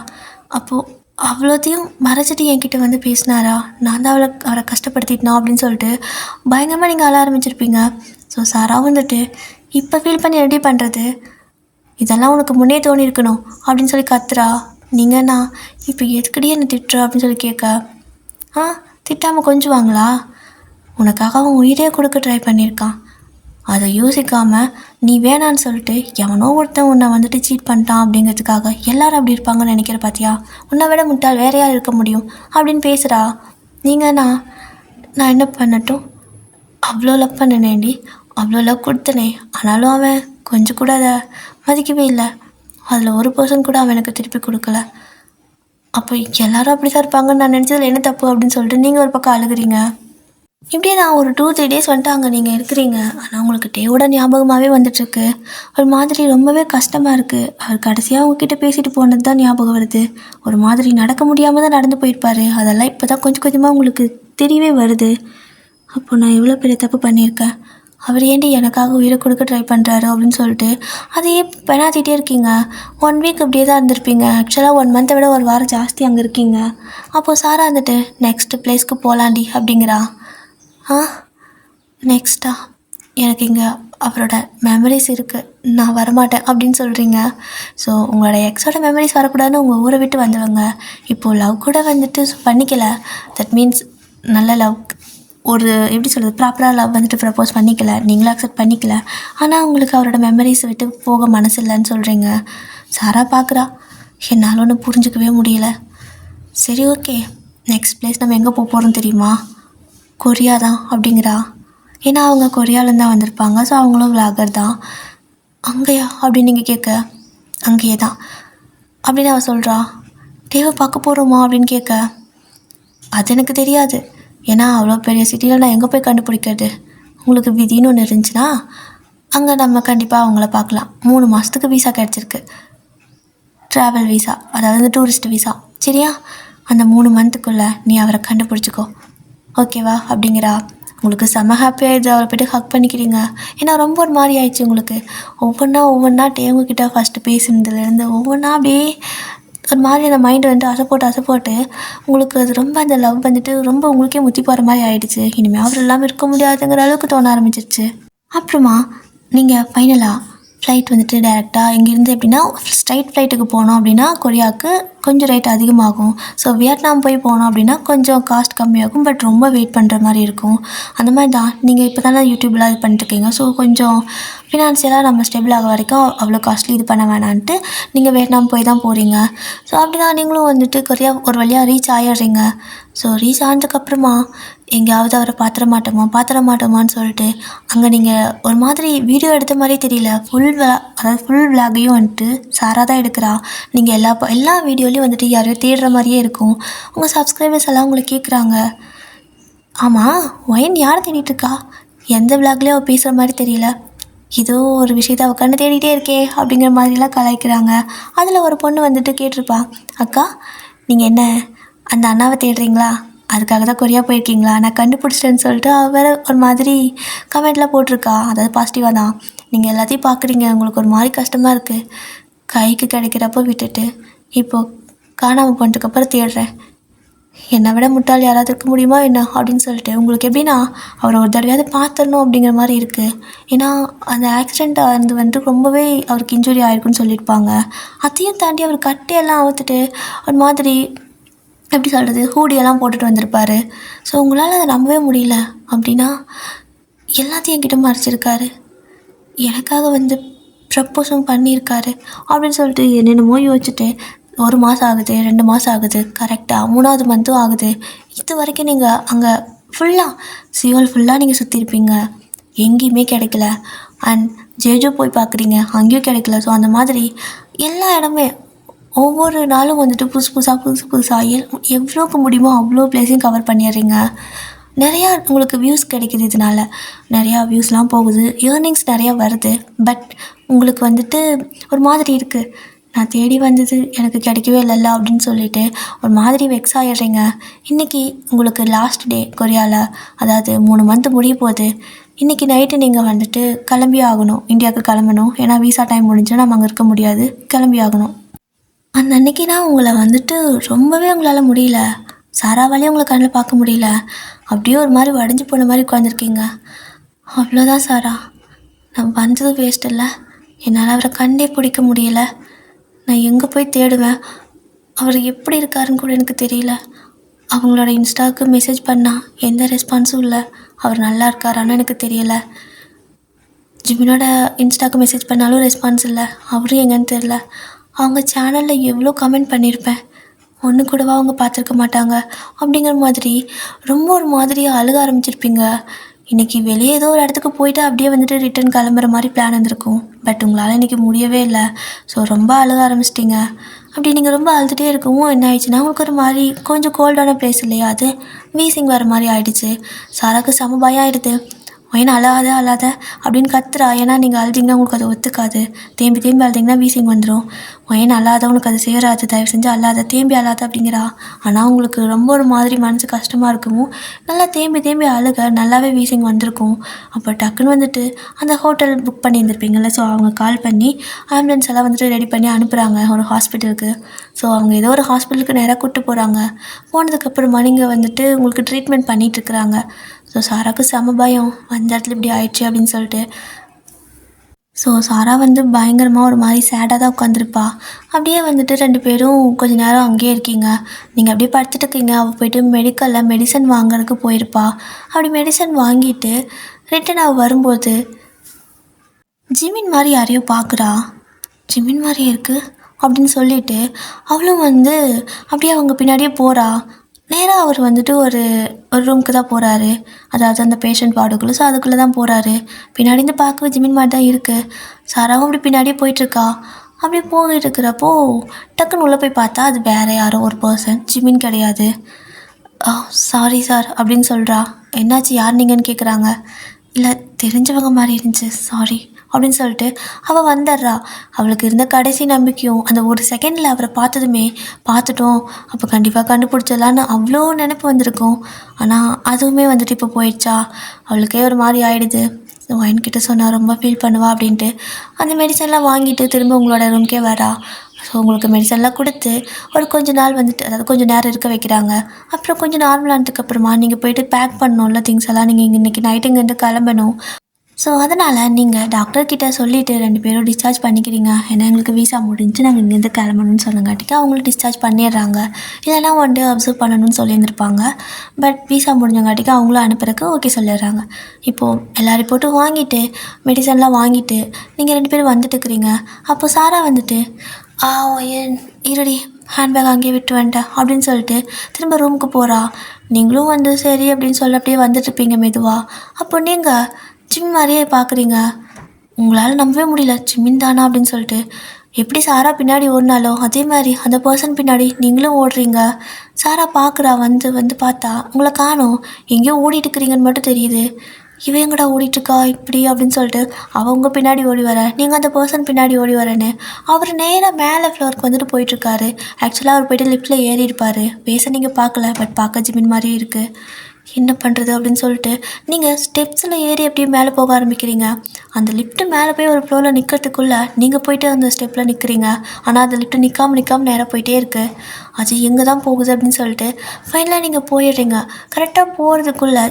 அப்போது அவ்வளோத்தையும் மறைச்சிட்டு என்கிட்ட வந்து பேசினாரா? நான் தான் அவரை கஷ்டப்படுத்திட்டேனா அப்படின்னு சொல்லிட்டு பயங்கரமாக நீங்கள் அழ ஆரம்பிச்சிருப்பீங்க. ஸோ சாரா வந்துட்டு இப்போ ஃபீல் பண்ணி ரெடி பண்ணுறது, இதெல்லாம் உனக்கு முன்னே தோணியிருக்கணும் அப்படின்னு சொல்லி கத்துறா. நீங்கண்ணா இப்போ எதுக்கடி என்னை திட்டுற அப்படின்னு சொல்லி கேட்க, திட்டாமல் கொஞ்சுவாங்களா? உனக்காக அவன் உயிரே கொடுக்க ட்ரை பண்ணியிருக்கான். அதை யோசிக்காமல் நீ வேணான்னு சொல்லிட்டு எவனோ ஒருத்தன் உன்னை வந்துட்டு சீட் பண்ணிட்டான் அப்படிங்கிறதுக்காக எல்லாரும் அப்படி இருப்பாங்கன்னு நினைக்கிற பார்த்தியா? உன்னை விட முட்டாள் வேற யார் இருக்க முடியும் அப்படின்னு பேசுகிறா. நீங்கண்ணா நான் என்ன பண்ணட்டும்? அவ்வளோ லவ் பண்ணினேன்டி, அவ்வளோ லவ் கொடுத்தனே, ஆனாலும் அவன் கொஞ்சம் கூட அதை மதிக்கவே இல்லை. அதில் ஒரு பர்சன் கூட அவன் எனக்கு திருப்பி கொடுக்கல. அப்போ எல்லாரும் அப்படி தான் இருப்பாங்கன்னு நான் நினச்சதில் என்ன தப்பு அப்படின்னு சொல்லிட்டு நீங்கள் ஒரு பக்கம் அழுகுறீங்க. இப்படியே நான் ஒரு 2-3 டேஸ் வந்துட்டு அங்கே நீங்கள் இருக்கிறீங்க. ஆனால் உங்களுக்கு டேவோட ஞாபகமாகவே வந்துட்டுருக்கு. ஒரு மாதிரி ரொம்பவே கஷ்டமாக இருக்குது. அவர் கடைசியாக உங்ககிட்ட பேசிட்டு போனது தான் ஞாபகம் வருது. ஒரு மாதிரி நடக்க முடியாமல் தான் நடந்து போயிருப்பார். அதெல்லாம் இப்போ தான் கொஞ்சம் கொஞ்சமாக உங்களுக்கு தெரியவே வருது. அப்போ நான் எவ்வளோ பெரிய தப்பு பண்ணியிருக்கேன். அவர் ஏன்டி எனக்காக உயிரை கொடுக்க ட்ரை பண்ணுறாரு அப்படின்னு சொல்லிட்டு அதையே பெணாத்திட்டே இருக்கீங்க. 1 வீக் அப்படியே தான் இருந்திருப்பீங்க. ஆக்சுவலாக 1 மந்த்தை விட ஒரு வாரம் ஜாஸ்தி அங்கே இருக்கீங்க. அப்போது சாரா வந்துட்டு நெக்ஸ்ட் பிளேஸ்க்கு போகலாண்டி அப்படிங்கிறா. நெக்ஸ்ட்டா எனக்கு இங்கே அவரோட மெமரிஸ் இருக்குது, நான் வரமாட்டேன் அப்படின்னு சொல்கிறீங்க. ஸோ உங்களோட எக்ஸோட மெமரிஸ் வரக்கூடாதுன்னு உங்கள் ஊரை விட்டு வந்தவங்க இப்போது லவ் கூட வந்துட்டு பண்ணிக்கல. தட் மீன்ஸ் நல்ல லவ், ஒரு எப்படி சொல்கிறது, ப்ராப்பராக லவ் வந்துட்டு ப்ரப்போஸ் பண்ணிக்கல, நீங்களும் அக்செப்ட் பண்ணிக்கல. ஆனால் உங்களுக்கு அவரோட மெமரிஸ் விட்டு போக மனசு இல்லைன்னு சொல்கிறீங்க. சாரா பார்க்குறா, என்னால் ஒன்றும் புரிஞ்சிக்கவே முடியல. சரி ஓகே, நெக்ஸ்ட் பிளேஸ் நம்ம எங்கே போக போகிறோம் தெரியுமா? கொரியா தான் அப்படிங்கிறா. ஏன்னா அவங்க கொரியாவிலேருந்து தான் வந்திருப்பாங்க. ஸோ அவங்களும் விளாகர் தான். அங்கேயா அப்படின்னு நீங்கள் கேட்க, அங்கேயே தான் அப்படின்னு அவள் சொல்கிறா. தேவை பார்க்க போகிறோமா அப்படின்னு கேட்க, அது எனக்கு தெரியாது. ஏன்னா அவ்வளோ பெரிய சிட்டியில் நான் எங்கே போய் கண்டுபிடிக்கிறது? உங்களுக்கு விதின்னு ஒன்று இருந்துச்சுன்னா அங்கே நம்ம கண்டிப்பாக அவங்கள பார்க்கலாம். 3 மாதத்துக்கு வீசா கிடச்சிருக்கு, ட்ராவல் வீசா, அதாவது டூரிஸ்ட் வீசா. சரியா? அந்த 3 மந்த்துக்குள்ளே நீ அவரை கண்டுபிடிச்சிக்கோ, ஓகேவா அப்படிங்கிறா. உங்களுக்கு செம்ம ஹாப்பியாகிடுது. அவரை போய்ட்டு ஹக் பண்ணிக்கிறீங்க. ஏன்னா ரொம்ப ஒரு மாதிரி ஆயிடுச்சு உங்களுக்கு. ஒவ்வொன்றா டேவுங்கிட்ட ஃபஸ்ட்டு பேசுனதுலேருந்து ஒவ்வொன்றா அப்படியே ஒரு மாதிரி அந்த மைண்டு வந்துட்டு அசைப்போட்டு உங்களுக்கு அது ரொம்ப அந்த லவ் வந்துட்டு ரொம்ப உங்களுக்கே முத்தி போகிற மாதிரி ஆகிடுச்சு. இனிமேல் அவர் இல்லாமல் இருக்க முடியாதுங்கிற அளவுக்கு தோண ஆரம்பிச்சிருச்சு. அப்புறமா நீங்கள் ஃபைனலாக ஃப்ளைட் வந்துட்டு டேரெக்டாக இங்கேருந்து எப்படின்னா ஸ்ட்ரைட் ஃப்ளைட்டுக்கு போனோம் அப்படின்னா கொரியாவுக்கு கொஞ்சம் ரேட் அதிகமாகும். ஸோ வியட்நாம் போய் போனோம் அப்படின்னா கொஞ்சம் காஸ்ட் கம்மியாகும், பட் ரொம்ப வெயிட் பண்ணுற மாதிரி இருக்கும். அந்த மாதிரி தான் நீங்கள் இப்போ தானே யூடியூப்லாம் இது பண்ணிட்டுருக்கீங்க. ஸோ கொஞ்சம் ஃபினான்ஷியலாக நம்ம ஸ்டேபிள் ஆக வரைக்கும் அவ்வளோ காஸ்ட்லி இது பண்ண வேணான்ட்டு நீங்கள் வியட்நாம் போய் தான் போகிறீங்க. ஸோ அப்படி தான் நீங்களும் வந்துட்டு கொரியா ஒரு வழியாக ரீச் ஆகிடுறீங்க. ஸோ ரீச் ஆனதுக்கப்புறமா எங்கேயாவது அவரை பாத்திர மாட்டோமான்னு சொல்லிட்டு அங்கே நீங்கள் ஒரு மாதிரி வீடியோ எடுத்த மாதிரியே தெரியல. ஃபுல் விளாகையும் வந்துட்டு சாரா தான் எடுக்கிறா. நீங்கள் எல்லா வீடியோலையும் வந்துட்டு யாரையோ தேடுற மாதிரியே இருக்கும். உங்கள் சப்ஸ்கிரைபர்ஸ் எல்லாம் உங்களை கேட்குறாங்க, ஆமாம் ஒயின் யார் தேடிட்டுருக்கா, எந்த விளாக்லேயும் அவள் பேசுகிற மாதிரி தெரியல, ஏதோ ஒரு விஷயத்தை அவள் கண்ணு தேடிட்டே இருக்கே அப்படிங்கிற மாதிரிலாம் கலாய்க்கிறாங்க. அதில் ஒரு பொண்ணு வந்துட்டு கேட்டிருப்பா, அக்கா நீங்கள் என்ன அந்த அண்ணாவை தேடுறீங்களா, அதுக்காக தான் கொரியா போயிருக்கீங்களா, நான் கண்டுபிடிச்சிட்டேன்னு சொல்லிட்டு அவள் வேறு ஒரு மாதிரி கமெண்ட்லாம் போட்டிருக்கா. அதாவது பாசிட்டிவாக தான். நீங்கள் எல்லாத்தையும் பார்க்குறீங்க, உங்களுக்கு ஒரு மாதிரி கஷ்டமாக இருக்குது. கைக்கு கிடைக்கிறப்போ விட்டுட்டு இப்போது காணாமல் போனதுக்கப்புறம் தேடுறேன். என்னை விட முட்டாள் யாராவது இருக்க முடியுமா என்ன அப்படின்னு சொல்லிட்டு உங்களுக்கு எப்படின்னா அவரை ஒரு தடவையாவது பார்த்துடணும் அப்படிங்கிற மாதிரி இருக்குது. ஏன்னா அந்த ஆக்சிடெண்ட் வந்துட்டு ரொம்பவே அவருக்கு இன்ஜுரி ஆகிருக்குன்னு சொல்லியிருப்பாங்க. அதையும் தாண்டி அவர் கட்டையெல்லாம் அவுத்துட்டு ஒரு மாதிரி எப்படி சொல்கிறது, ஹூடியெல்லாம் போட்டுட்டு வந்திருப்பார். ஸோ உங்களால் அதை நம்பவே முடியல. அப்படின்னா எல்லாத்தையும் என்கிட்ட மறைச்சிருக்காரு, எனக்காக வந்து ப்ரப்போஸும் பண்ணியிருக்காரு அப்படின்னு சொல்லிட்டு என்னென்னமோ யோசிச்சுட்டு 1 மாதம் ஆகுது, 2 மாதம் ஆகுது, கரெக்டாக 3ஆவது மந்த்தும் ஆகுது. இது வரைக்கும் நீங்கள் அங்கே சியோல் ஃபுல்லாக நீங்கள் சுற்றிருப்பீங்க, எங்கேயுமே கிடைக்கல. அண்ட் ஜேஜோ போய் பார்க்குறீங்க, அங்கேயும் கிடைக்கல. ஸோ அந்த மாதிரி எல்லா இடமே ஒவ்வொரு நாளும் வந்துட்டு புதுசு புதுசாக எவ்வளோக்கு முடியுமோ அவ்வளோ பிளேஸையும் கவர் பண்ணிடுறீங்க. நிறையா உங்களுக்கு வியூஸ் கிடைக்கிது, இதனால நிறையா வியூஸ்லாம் போகுது, ஏர்னிங்ஸ் நிறையா வருது. பட் உங்களுக்கு வந்துட்டு ஒரு மாதிரி இருக்குது, நான் தேடி வந்தது எனக்கு கிடைக்கவே இல்லைல்ல அப்படின்னு சொல்லிட்டு ஒரு மாதிரி வெக்ஸ் ஆகிடுறீங்க. இன்றைக்கி உங்களுக்கு லாஸ்ட் டே கொரியாவில், அதாவது 3 மந்த் முடிய போகுது. இன்றைக்கி நைட்டு நீங்கள் வந்துட்டு கிளம்பி ஆகணும், இந்தியாவுக்கு கிளம்பணும். ஏன்னா விசா டைம் முடிஞ்சு நம்ம அங்கே இருக்க முடியாது, கிளம்பி ஆகணும். அந்த அன்னைக்கு தான் உங்களை வந்துட்டு ரொம்பவே உங்களால் முடியல, சாராவாலேயே உங்களை கண்ணில் பார்க்க முடியல. அப்படியே ஒரு மாதிரி வடைஞ்சு போன மாதிரி உட்காந்துருக்கீங்க. அவ்வளோதான் சாரா, நான் வந்தது வேஸ்ட் இல்லை. என்னால் அவரை கண்டே பிடிக்க முடியலை. நான் எங்கே போய் தேடுவேன்? அவர் எப்படி இருக்காருன்னு கூட எனக்கு தெரியல. அவங்களோட இன்ஸ்டாவுக்கு மெசேஜ் பண்ணால் எந்த ரெஸ்பான்ஸும் இல்லை. அவர் நல்லா இருக்காரான்னு எனக்கு தெரியலை. ஜிமினோட இன்ஸ்டாவுக்கு மெசேஜ் பண்ணாலும் ரெஸ்பான்ஸ் இல்லை. அவரும் எங்கன்னு தெரில. அவங்க சேனலில் எவ்வளோ கமெண்ட் பண்ணியிருப்பேன், ஒன்று கூடவா அவங்க பார்த்துருக்க மாட்டாங்க. அப்படிங்கிற மாதிரி ரொம்ப ஒரு மாதிரியாக அழுக ஆரம்பிச்சிருப்பீங்க. இன்றைக்கி வெளியே ஏதோ ஒரு இடத்துக்கு போயிட்டு அப்படியே வந்துட்டு ரிட்டன் கிளம்புற மாதிரி பிளான் இருந்திருக்கும். பட் உங்களால் இன்றைக்கி முடியவே இல்லை. ஸோ ரொம்ப அழுக ஆரம்பிச்சிட்டிங்க. அப்படி நீங்கள் ரொம்ப அழுதுகிட்டே இருக்கவும் என்ன ஆயிடுச்சுன்னா, உங்களுக்கு ஒரு மாதிரி கொஞ்சம் கோல்டான பிளேஸ் இல்லையா, அது வீசிங் வர மாதிரி ஆகிடுச்சு. சாராக்கு செம பயம் ஆகிடுது. ஏன்னா அழாத அப்படின்னு கத்துறா. ஏன்னா நீங்கள் அழுதிங்கன்னா உங்களுக்கு அது ஒத்துக்காது. தேம்பி அழுதிங்கன்னா வீசிங் வந்துடும். ஏன்னா அழாத, உனக்கு அது சேராது, தயவு செஞ்சு அழாத, தேம்பி அழாத அப்படிங்கிறா. ஆனால் உங்களுக்கு ரொம்ப ஒரு மாதிரி மனசு கஷ்டமாக இருக்கும். நல்லா தேம்பி அழுக நல்லாவே வீசிங் வந்திருக்கும். அப்போ டக்குன்னு வந்துட்டு அந்த ஹோட்டல் புக் பண்ணியிருந்திருப்பீங்கள்ல, ஸோ அவங்க கால் பண்ணி ஆம்புலன்ஸ் எல்லாம் வந்துட்டு ரெடி பண்ணி அனுப்புகிறாங்க ஒரு ஹாஸ்பிட்டலுக்கு. ஸோ அவங்க ஏதோ ஒரு ஹாஸ்பிட்டலுக்கு நேராக கூப்பிட்டு போகிறாங்க. போனதுக்கப்புறமா நீங்கள் வந்துட்டு உங்களுக்கு ட்ரீட்மெண்ட் பண்ணிகிட்ருக்குறாங்க. ஸோ சாராவுக்கு செம பயம், அந்த இடத்துல இப்படி ஆயிடுச்சு அப்படின்னு சொல்லிட்டு. ஸோ சாரா வந்து பயங்கரமாக ஒரு மாதிரி சேடாக தான் உட்காந்துருப்பா. அப்படியே வந்துட்டு 2 பேரும் கொஞ்சம் நேரம் அங்கேயே இருக்கீங்க. நீங்கள் அப்படியே படுத்துட்டு இருக்கீங்க. அவள் போய்ட்டு மெடிக்கலில் மெடிசன் வாங்குறதுக்கு போயிருப்பா. அப்படி மெடிசன் வாங்கிட்டு ரிட்டன் அவள் வரும்போது ஜிமின் மாதிரி யாரையோ பார்க்குறா. ஜிமின் மாதிரியே இருக்குது அப்படின்னு சொல்லிட்டு அவளும் வந்து அப்படியே அவங்க பின்னாடியே போகிறா. நேராக அவர் வந்துட்டு ஒரு ரூமுக்கு தான் போகிறாரு, அதாவது அந்த பேஷண்ட் வார்டுக்குள்ளே. ஸோ அதுக்குள்ளே தான் போகிறாரு. பின்னாடி இருந்து பார்க்கவே ஜிமின் மாதிரி தான் இருக்குது. சாராவும் அப்படி பின்னாடியே போயிட்டுருக்கா. அப்படியே போயிட்டு இருக்கிறப்போ டக்குன்னு உள்ளே போய் பார்த்தா அது வேறு யாரோ ஒரு பர்சன், ஜிமின் கிடையாது. சாரி சார் அப்படின்னு சொல்கிறா. என்னாச்சு, யார் நீங்கன்னு கேட்குறாங்க. இல்லை, தெரிஞ்சவங்க மாதிரி இருந்துச்சு, சாரி அப்படின்னு சொல்லிட்டு அவள் வந்துடுறா. அவளுக்கு இருந்த கடைசி நம்பிக்கையும் அந்த ஒரு செகண்டில் அவரை பார்த்துட்டோம், அப்போ கண்டிப்பாக கண்டுபிடிச்சிடலான்னு அவ்வளோ நினைப்பு வந்திருக்கும். ஆனால் அதுவுமே வந்துட்டு இப்போ போயிடுச்சா. அவளுக்கே ஒரு மாதிரி ஆகிடுது. என்கிட்ட சொன்னால் ரொம்ப ஃபீல் பண்ணுவா அப்படின்ட்டு அந்த மெடிசன்லாம் வாங்கிட்டு திரும்ப உங்களோட ரூம்க்கே வரா. ஸோ உங்களுக்கு மெடிசன்லாம் கொடுத்து ஒரு கொஞ்ச நாள் வந்துட்டு, அதாவது கொஞ்சம் நேரம் இருக்க வைக்கிறாங்க. அப்புறம் கொஞ்சம் நார்மலானதுக்கப்புறமா நீங்கள் போய்ட்டு பேக் பண்ணணும்ல திங்ஸ் எல்லாம், நீங்கள் இன்றைக்கி நைட்டு இங்கேருந்து கிளம்பணும். ஸோ அதனால் நீங்கள் டாக்டர்கிட்ட சொல்லிவிட்டு 2 பேரும் டிஸ்சார்ஜ் பண்ணிக்கிறீங்க. ஏன்னா எங்களுக்கு வீசா முடிஞ்சு நாங்கள் இங்கேருந்து கிளம்பணும்னு சொன்னங்காட்டிக்கு அவங்களும் டிஸ்சார்ஜ் பண்ணிடுறாங்க. இதெல்லாம் 1 டே அப்சர்வ் பண்ணணும்னு சொல்லியிருந்திருப்பாங்க. பட் வீசா முடிஞ்சங்காட்டிக்கு அவங்களும் அனுப்புறதுக்கு ஓகே சொல்லிடுறாங்க. இப்போது எல்லா ரிப்போர்ட்டும் வாங்கிட்டு மெடிசன்லாம் வாங்கிட்டு நீங்கள் 2 பேரும் வந்துட்டு இருக்கிறீங்க. அப்போ சாரா வந்துட்டு இருடி, ஹேண்ட்பேக் அங்கேயே விட்டு வந்துட்டேன் அப்படின்னு சொல்லிட்டு திரும்ப ரூமுக்கு போகிறா. நீங்களும் வந்து சரி அப்படின்னு சொல்லி அப்படியே வந்துட்டுருப்பீங்க மெதுவாக. அப்போ நீங்கள் ஜிமின் மாதிரியே பார்க்குறீங்க. உங்களால் நம்பவே முடியல, ஜிமின் தானா அப்படின்னு சொல்லிட்டு. எப்படி சாரா பின்னாடி ஓடினாலோ அதே மாதிரி அந்த பர்சன் பின்னாடி நீங்களும் ஓடுறீங்க. சாரா பார்க்குறா. வந்து பார்த்தா உங்களை காணோம், எங்கேயோ ஓடிட்டு இருக்கிறீங்கன்னு மட்டும் தெரியுது. இவன் எங்கடா ஓடிட்டுருக்கா இப்படி அப்படின்னு சொல்லிட்டு அவள் உங்கள் பின்னாடி ஓடி வர, நீங்கள் அந்த பர்சன் பின்னாடி ஓடி வரேன்னு அவர் நேராக மேலே ஃப்ளோருக்கு வந்துட்டு போயிட்டுருக்காரு. ஆக்சுவலாக அவர் போய்ட்டு லிஃப்ட்டில் ஏறி இருப்பார். பேச நீங்கள் பார்க்கல, பட் பார்க்க ஜிமின் மாதிரியே இருக்குது. என்ன பண்ணுறது அப்படின்னு சொல்லிட்டு நீங்கள் ஸ்டெப்ஸில் ஏறி அப்படியே மேலே போக ஆரம்பிக்கிறீங்க. அந்த லிஃப்ட்டு மேலே போய் ஒரு ஃப்ளோரில் நிற்கிறதுக்குள்ளே நீங்கள் போய்ட்டு அந்த ஸ்டெப்பில் நிற்கிறீங்க. ஆனால் அந்த லிஃப்ட்டு நிற்காமல் நேராக போயிட்டே இருக்குது. அது எங்கே தான் போகுது அப்படின்னு சொல்லிட்டு ஃபைனலாக நீங்கள் போயிடுறீங்க. கரெக்டாக போகிறதுக்குள்ளே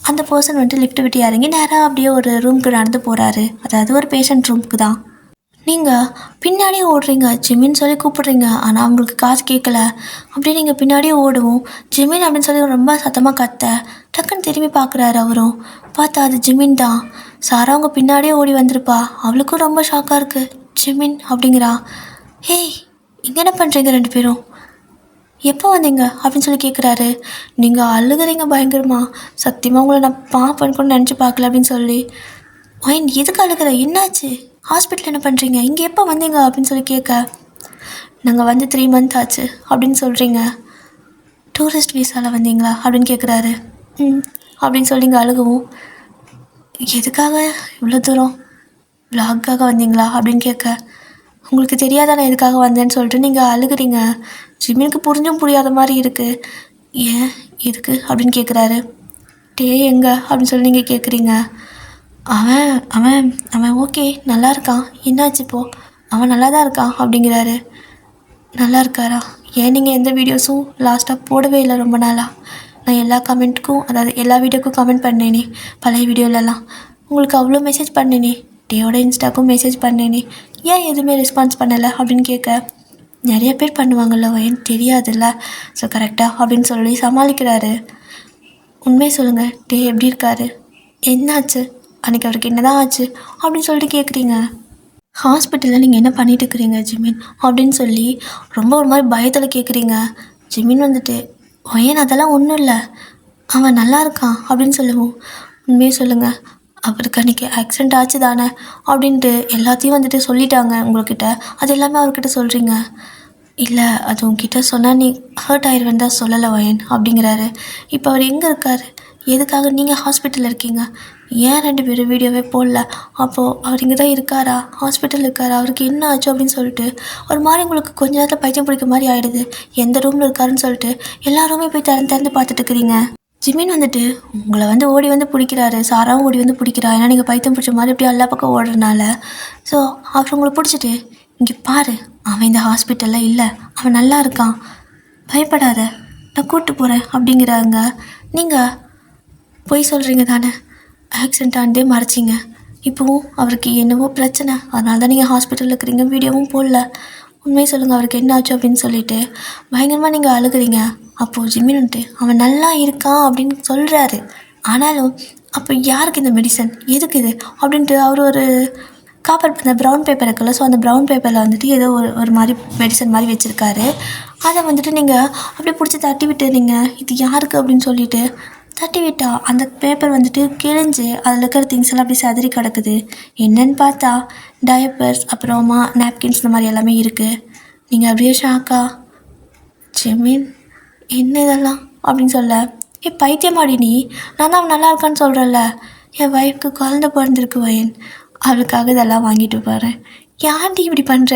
அந்த பர்சன் வந்துட்டு லிஃப்ட்டு விட்டு இறங்கி நேராக அப்படியே ஒரு ரூமுக்கு நடந்து போகிறாரு, அதாவது ஒரு பேஷண்ட் ரூமுக்கு தான். நீங்கள் பின்னாடியே ஓடுறீங்க, ஜிமின்னு சொல்லி கூப்பிட்றீங்க. ஆனால் அவங்களுக்கு காசு கேட்கல. அப்படியே நீங்கள் பின்னாடியே ஓடுவோம். ஜிமின் அப்படின்னு சொல்லி ரொம்ப சத்தமாக கத்த, டக்குன்னு திரும்பி பார்க்குறாரு. அவரும் பார்த்தா அது ஜிமின் தான். சாரா அவங்க பின்னாடியே ஓடி வந்திருப்பா. அவளுக்கும் ரொம்ப ஷாக்காக இருக்குது. ஜிமின் அப்படிங்கிறா. ஹேய், இங்கே என்ன பண்ணுறீங்க 2 பேரும், எப்போ வந்தீங்க அப்படின்னு சொல்லி கேட்குறாரு. நீங்கள் அழுகுறீங்க பயங்கரமா. சத்தியமாக உங்களை நான் பார்ப்பேன்னு கூட நினச்சி பார்க்கல அப்படின்னு சொல்லி. எதுக்கு அழுகிற, என்னாச்சு, ஹாஸ்பிட்டல் என்ன பண்ணுறீங்க, இங்கே எப்போ வந்தீங்க அப்படின்னு சொல்லி கேட்க, நாங்கள் வந்து 3 மந்த் ஆச்சு அப்படின்னு சொல்கிறீங்க. டூரிஸ்ட் விசாவில் வந்தீங்களா அப்படின்னு கேட்குறாரு. அப்படின்னு சொல்லி இங்கே அழுகவும், எதுக்காக இவ்வளோ தூரம் விலாக்காக வந்தீங்களா அப்படின்னு கேட்க, உங்களுக்கு தெரியாத நான் எதுக்காக வந்தேன்னு சொல்லிட்டு நீங்கள் அழுகுறீங்க. ஜிமினுக்கு புரிஞ்சும் புரியாத மாதிரி இருக்குது. ஏன் எதுக்கு அப்படின்னு கேட்குறாரு. டே எங்க அப்படின்னு சொல்லி நீங்கள் கேட்குறீங்க. அவன் அவன் அவன் ஓகே நல்லா இருக்கான், என்னாச்சு இப்போது? அவன் நல்லா தான் இருக்கான் அப்படிங்கிறாரு. நல்லா இருக்காரா? ஏன் நீங்கள் எந்த வீடியோஸும் லாஸ்ட்டாக போடவே இல்லை ரொம்ப நாளாக? நான் எல்லா கமெண்ட்டுக்கும், அதாவது எல்லா வீடியோக்கும் கமெண்ட் பண்ணேனே பழைய வீடியோலலாம். உங்களுக்கு அவ்வளோ மெசேஜ் பண்ணேனே, டேயோட இன்ஸ்டாக்கும் மெசேஜ் பண்ணேனே, ஏன் எதுவுமே ரெஸ்பான்ஸ் பண்ணலை அப்படின்னு கேட்க, நிறைய பேர் பண்ணுவாங்கள்ல ஏன் தெரியாதுல்ல, ஸோ கரெக்டாக அப்படின்னு சொல்லி சமாளிக்கிறாரு. உண்மையை சொல்லுங்கள், டே எப்படி இருக்காரு? என்னாச்சு? அன்றைக்கி அவருக்கு என்ன தான் ஆச்சு அப்படின்னு சொல்லிட்டு கேட்குறீங்க. ஹாஸ்பிட்டலில் நீங்கள் என்ன பண்ணிட்டு இருக்கிறீங்க ஜிமின் அப்படின்னு சொல்லி ரொம்ப ஒரு மாதிரி பயத்தில் கேட்குறீங்க. ஜிமின் வந்துட்டு, ஏன் அதெல்லாம் ஒன்றும் இல்லை, அவன் நல்லா இருக்கான் அப்படின்னு சொல்லுவோம். உண்மையே சொல்லுங்கள், அவருக்கு அன்றைக்கி ஆக்சிடெண்ட் ஆச்சு தானே அப்படின்ட்டு எல்லாத்தையும் வந்துட்டு சொல்லிட்டாங்க உங்கள்கிட்ட, அது எல்லாமே அவர்கிட்ட சொல்கிறீங்க. இல்லை அது உங்ககிட்ட சொன்னால் நீ ஹர்ட் ஆயிடுவேன் தான் சொல்லலை வயன் அப்படிங்கிறாரு. இப்போ அவர் எங்கே இருக்கார்? எதுக்காக நீங்கள் ஹாஸ்பிட்டலில் இருக்கீங்க? ஏன் 2 பேரும் வீடியோவே போடல? அப்போது அவர் இங்கே தான் இருக்காரா, ஹாஸ்பிட்டலில் இருக்காரா, அவருக்கு என்ன ஆச்சு அப்படின்னு சொல்லிட்டு ஒரு மாதிரி உங்களுக்கு கொஞ்ச நேரத்தில் பைத்தியம் பிடிக்க மாதிரி ஆகிடுது. எந்த ரூமில் இருக்காருன்னு சொல்லிட்டு எல்லா ரூமே போய் திறந்து பார்த்துட்டு இருக்கிறீங்க. ஜிமின் வந்துட்டு உங்களை வந்து ஓடி வந்து பிடிக்கிறாரு, சாராவும் ஓடி வந்து பிடிக்கிறா. ஏன்னா நீங்கள் பைத்தியம் பிடிச்ச மாதிரி இப்படி எல்லா பக்கம் ஓடுறதுனால. ஸோ அவர் உங்களை பிடிச்சிட்டு, இங்கே பாரு, அவன் இந்த ஹாஸ்பிட்டலில் இல்லை, அவன் நல்லா இருக்கான், பயப்படாத, நான் கூப்பிட்டு போகிறேன் அப்படிங்கிறாங்க. நீங்கள் போய் சொல்கிறீங்க தானே, ஆக்சிடெண்ட் ஆனதே மறைச்சிங்க. இப்போவும் அவருக்கு என்னவோ பிரச்சனை, அதனால தான் நீங்கள் ஹாஸ்பிட்டலில் இருக்கிறீங்க, வீடியோவும் போடல. உண்மையை சொல்லுங்கள், அவருக்கு என்ன ஆச்சு அப்படின்னு சொல்லிட்டு பயங்கரமாக நீங்கள் அழுகுறீங்க. அப்போது ஜிமின்ட்டு அவன் நல்லா இருக்கான் அப்படின்னு சொல்கிறாரு. ஆனாலும் அப்போ யாருக்கு இந்த மெடிசன், எதுக்கு இது அப்படின்ட்டு அவர் ஒரு இந்த ப்ரௌன் பேப்பர் இருக்குல்ல, ஸோ அந்த ப்ரௌன் பேப்பரில் வந்துட்டு ஏதோ ஒரு மாதிரி மெடிசன் மாதிரி வச்சுருக்காரு. அதை வந்துட்டு நீங்கள் அப்படியே பிடிச்சி தட்டி விட்டுறீங்க. இது யாருக்கு அப்படின்னு சொல்லிட்டு தட்டி விட்டா அந்த பேப்பர் வந்துட்டு கிழிஞ்சு அதில் இருக்கிற திங்ஸ் எல்லாம் அப்படி சதறி கிடக்குது. என்னன்னு பார்த்தா டயப்பர்ஸ், அப்புறமா நாப்கின்ஸ், இந்த மாதிரி எல்லாமே இருக்குது. நீங்கள் அப்படியே ஷாக்கா, ஜிமின் என்ன இதெல்லாம் அப்படின்னு சொல்ல, பைத்தியமாடி நீ, நான் தான் அவன் நல்லா இருக்கான்னு சொல்கிறல்ல, என் ஒய்ஃப்க்கு குழந்தை பிறந்திருக்கு வயன், அவளுக்காக இதெல்லாம் வாங்கிட்டு போகிறேன். யாண்டி இப்படி பண்ணுற,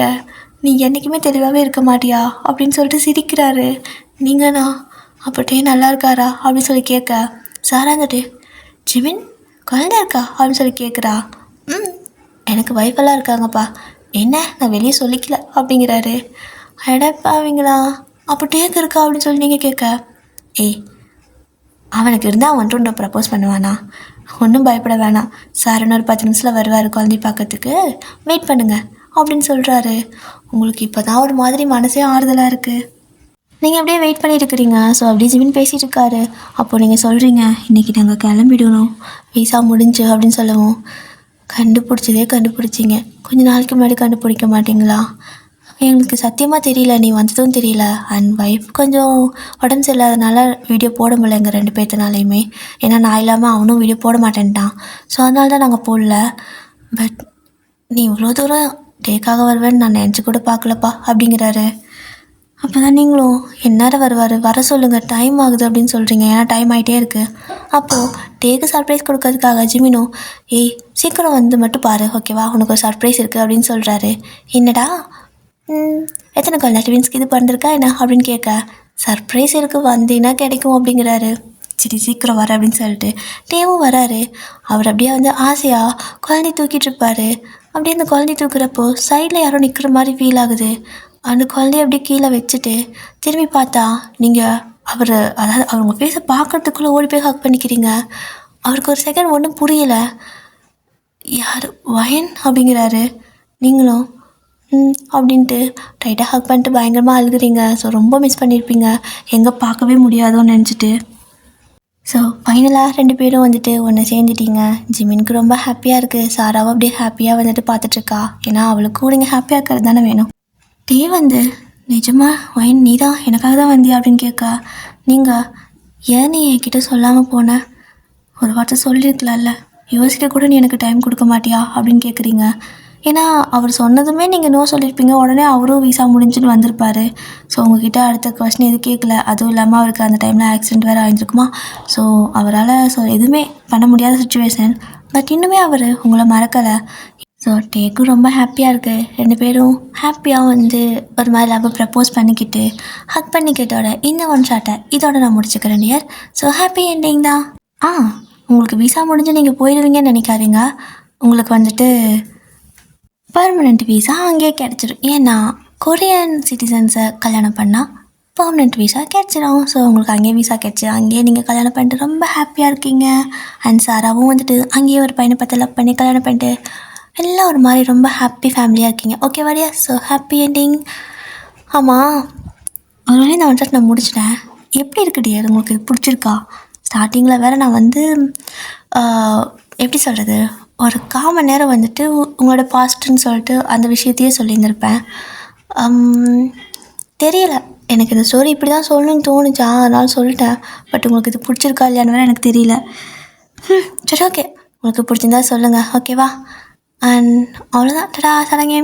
நீ என்றைக்குமே தெளிவாகவே இருக்க மாட்டியா அப்படின்னு சொல்லிட்டு சிரிக்கிறாரு. நீங்கண்ணா அப்பட்டே நல்லா இருக்காரா அப்படின்னு சொல்லி கேட்க, சாராங்கட்டு ஜிமின் குழந்தை இருக்கா அப்படின்னு சொல்லி கேட்குறா. எனக்கு ஒய்ஃபெல்லாம் இருக்காங்கப்பா, என்ன நான் வெளியே சொல்லிக்கல அப்படிங்கிறாரு. அடப்பாவீங்களா, அப்போ டேக் இருக்கா அப்படின்னு சொல்லி நீங்கள் கேட்க, அவனுக்கு இருந்தால் அவன் ஒன்று ப்ரப்போஸ் பண்ணுவானா, ஒன்றும் பயப்பட வேணாம், சார் இன்னொரு 10 நிமிஷத்தில் வருவார் குழந்தை பார்க்கறதுக்கு, வெயிட் பண்ணுங்கள் அப்படின்னு சொல்கிறாரு. உங்களுக்கு இப்போ தான் ஒரு மாதிரி மனசே ஆறுதலாக இருக்குது. நீங்கள் அப்படியே வெயிட் பண்ணிட்டு இருக்கிறீங்க. ஸோ அப்படியே ஜிமின் பேசிகிட்டு இருக்காரு. அப்போது நீங்கள் சொல்கிறீங்க, இன்றைக்கி நாங்கள் கிளம்பிடணும், விசா முடிஞ்சு அப்படின்னு சொல்லவும், கண்டுபிடிச்சிங்க, கொஞ்சம் நாளைக்கு முன்னாடி கண்டுபிடிக்க மாட்டிங்களா? எங்களுக்கு சத்தியமாக தெரியல, நீ வந்ததும் தெரியல. அண்ட் ஒய்ஃப் கொஞ்சம் உடம்பு சரியில்லாதனால வீடியோ போட முடியல எங்கள் 2 பேர்த்தனாலையுமே. ஏன்னா நான் இல்லாமல் அவனும் வீடியோ போட மாட்டேன்ட்டான். ஸோ அதனால தான் நாங்கள் போடல. பட் நீ இவ்வளோ தூரம் டேக்காக வருவேன்னு நான் நினச்சி கூட பார்க்கலப்பா அப்படிங்கிறாரு. அப்போ தான் நீங்களும் எந்நேரம் வருவார், வர சொல்லுங்கள், டைம் ஆகுது அப்படின்னு சொல்கிறீங்க. ஏன்னா டைம் ஆகிட்டே இருக்குது. அப்போது டேக்கு சர்ப்ரைஸ் கொடுக்கறதுக்காக ஜிமினும், சீக்கிரம் வந்து மட்டும் பாரு, ஓகேவா, உனக்கு ஒரு சர்ப்ரைஸ் இருக்குது அப்படின்னு சொல்கிறாரு. என்னடா, எத்தனை குழந்தை ட்வின்ஸ்க்கு இது பிறந்திருக்கா என்ன அப்படின்னு கேட்க, சர்ப்ரைஸ் இருக்குது, வந்தீங்கன்னா கிடைக்கும் அப்படிங்கிறாரு. சரி சீக்கிரம் வர அப்படின்னு சொல்லிட்டு டேவும் வராரு. அவர் அப்படியே வந்து ஆசையாக குழந்தை தூக்கிட்டு இருப்பார். அப்படியே அந்த குழந்தை தூக்குறப்போ சைடில் யாரோ நிற்கிற மாதிரி ஃபீல் ஆகுது. அந்த குழந்தைய அப்படியே கீழே வச்சுட்டு திரும்பி பார்த்தா நீங்கள் அதாவது அவங்க ஃபேஸை பார்க்குறதுக்குள்ளே ஓடி போய் ஹக் பண்ணிக்கிறீங்க. அவருக்கு ஒரு செகண்ட் ஒன்றும் புரியலை. யார் வயன் அப்படிங்கிறாரு. நீங்களும் அப்படின்ட்டு டைட்டாக ஹக் பண்ணிட்டு பயங்கரமாக அழுகுறீங்க. ஸோ ரொம்ப மிஸ் பண்ணியிருப்பீங்க, எங்கே பார்க்கவே முடியாதோன்னு நினச்சிட்டு. ஸோ ஃபைனலாக 2 பேரும் வந்துட்டு ஒன்று சேர்ந்துட்டீங்க. ஜிமினுக்கு ரொம்ப ஹாப்பியாக இருக்குது. சாராவும் அப்படியே ஹாப்பியாக வந்துட்டு பார்த்துட்ருக்கா. ஏன்னா அவளுக்கும் நீங்கள் ஹாப்பியாக இருக்கிறது தானே வேணும். டே வந்து, நிஜமா வயன் நீ தான் எனக்காக தான் வந்தியா அப்படின்னு கேட்கா. நீங்கள் ஏன் நீ என்கிட்ட சொல்லாமல் போன, ஒரு வார்த்தை சொல்லியிருக்கலாம்ல, யோசிக்க கூட நீ எனக்கு டைம் கொடுக்க மாட்டியா அப்படின்னு கேட்குறீங்க. ஏன்னா அவர் சொன்னதுமே நீங்கள் நோ சொல்லியிருப்பீங்க. உடனே அவரும் விசா முடிஞ்சுன்னு வந்திருப்பாரு. ஸோ உங்ககிட்ட அடுத்த கொஸ்டின் எதுவும் கேட்கல. அதுவும் இல்லாமல் அவருக்கு அந்த டைமில் ஆக்சிடென்ட் வேறு ஆகிருக்குமா. ஸோ அவரால் எதுவுமே பண்ண முடியாத சுச்சுவேஷன். பட் இன்னுமே அவர் உங்களை மறக்கலை. ஸோ டேக்கும் ரொம்ப ஹாப்பியாக இருக்குது. 2 பேரும் ஹாப்பியாக ஒரு மாதிரி லவ் ப்ரப்போஸ் பண்ணிக்கிட்டு ஹக் பண்ணிக்கிட்டோட இந்த ஒன் ஷாட்டை இதோட நான் முடிச்சுக்கிறேன் டியர். ஸோ ஹாப்பி என்டிங் தான். உங்களுக்கு விசா முடிஞ்சு நீங்கள் போயிடுவீங்கன்னு நினைக்காதீங்க. உங்களுக்கு பர்மனெண்ட் விசா அங்கேயே கிடச்சிடும். ஏன்னா கொரியன் சிட்டிசன்ஸை கல்யாணம் பண்ணால் பர்மனெண்ட் விசா கிடச்சிடும். ஸோ உங்களுக்கு அங்கேயே விசா கிடச்சி அங்கேயே நீங்கள் கல்யாணம் பண்ணிட்டு ரொம்ப ஹாப்பியாக இருக்கீங்க. அண்ட் சாராவும் அங்கேயே ஒரு பையனை பார்த்து லவ் பண்ணி கல்யாணம் பண்ணிட்டு எல்லாம் ஒரு மாதிரி ரொம்ப ஹாப்பி ஃபேமிலியாக இருக்கீங்க. ஓகே வாடியா. So happy ending. ஆமாம், ஒரு வேளை இந்த ஒன் நான் முடிச்சிட்டேன். எப்படி இருக்கு டியர்? உங்களுக்கு பிடிச்சிருக்கா? ஸ்டார்டிங்கில் வேறு நான் எப்படி சொல்கிறது, ஒரு 1/4 மணி நேரம் உங்களோட பாஸ்ட்டுன்னு சொல்லிட்டு அந்த விஷயத்தையே சொல்லியிருந்திருப்பேன். தெரியல, எனக்கு இந்த ஸ்டோரி இப்படி தான் சொல்லணும்னு தோணுச்சா, அதனால சொல்லிட்டேன். பட் உங்களுக்கு இது பிடிச்சிருக்கா இல்லையான்னு வேறு எனக்கு தெரியல. சரி, ஓகே, உங்களுக்கு பிடிச்சிருந்தா சொல்லுங்கள், ஓகேவா? அண்ட் அவ்வளோதான். டடா, சடங்கே.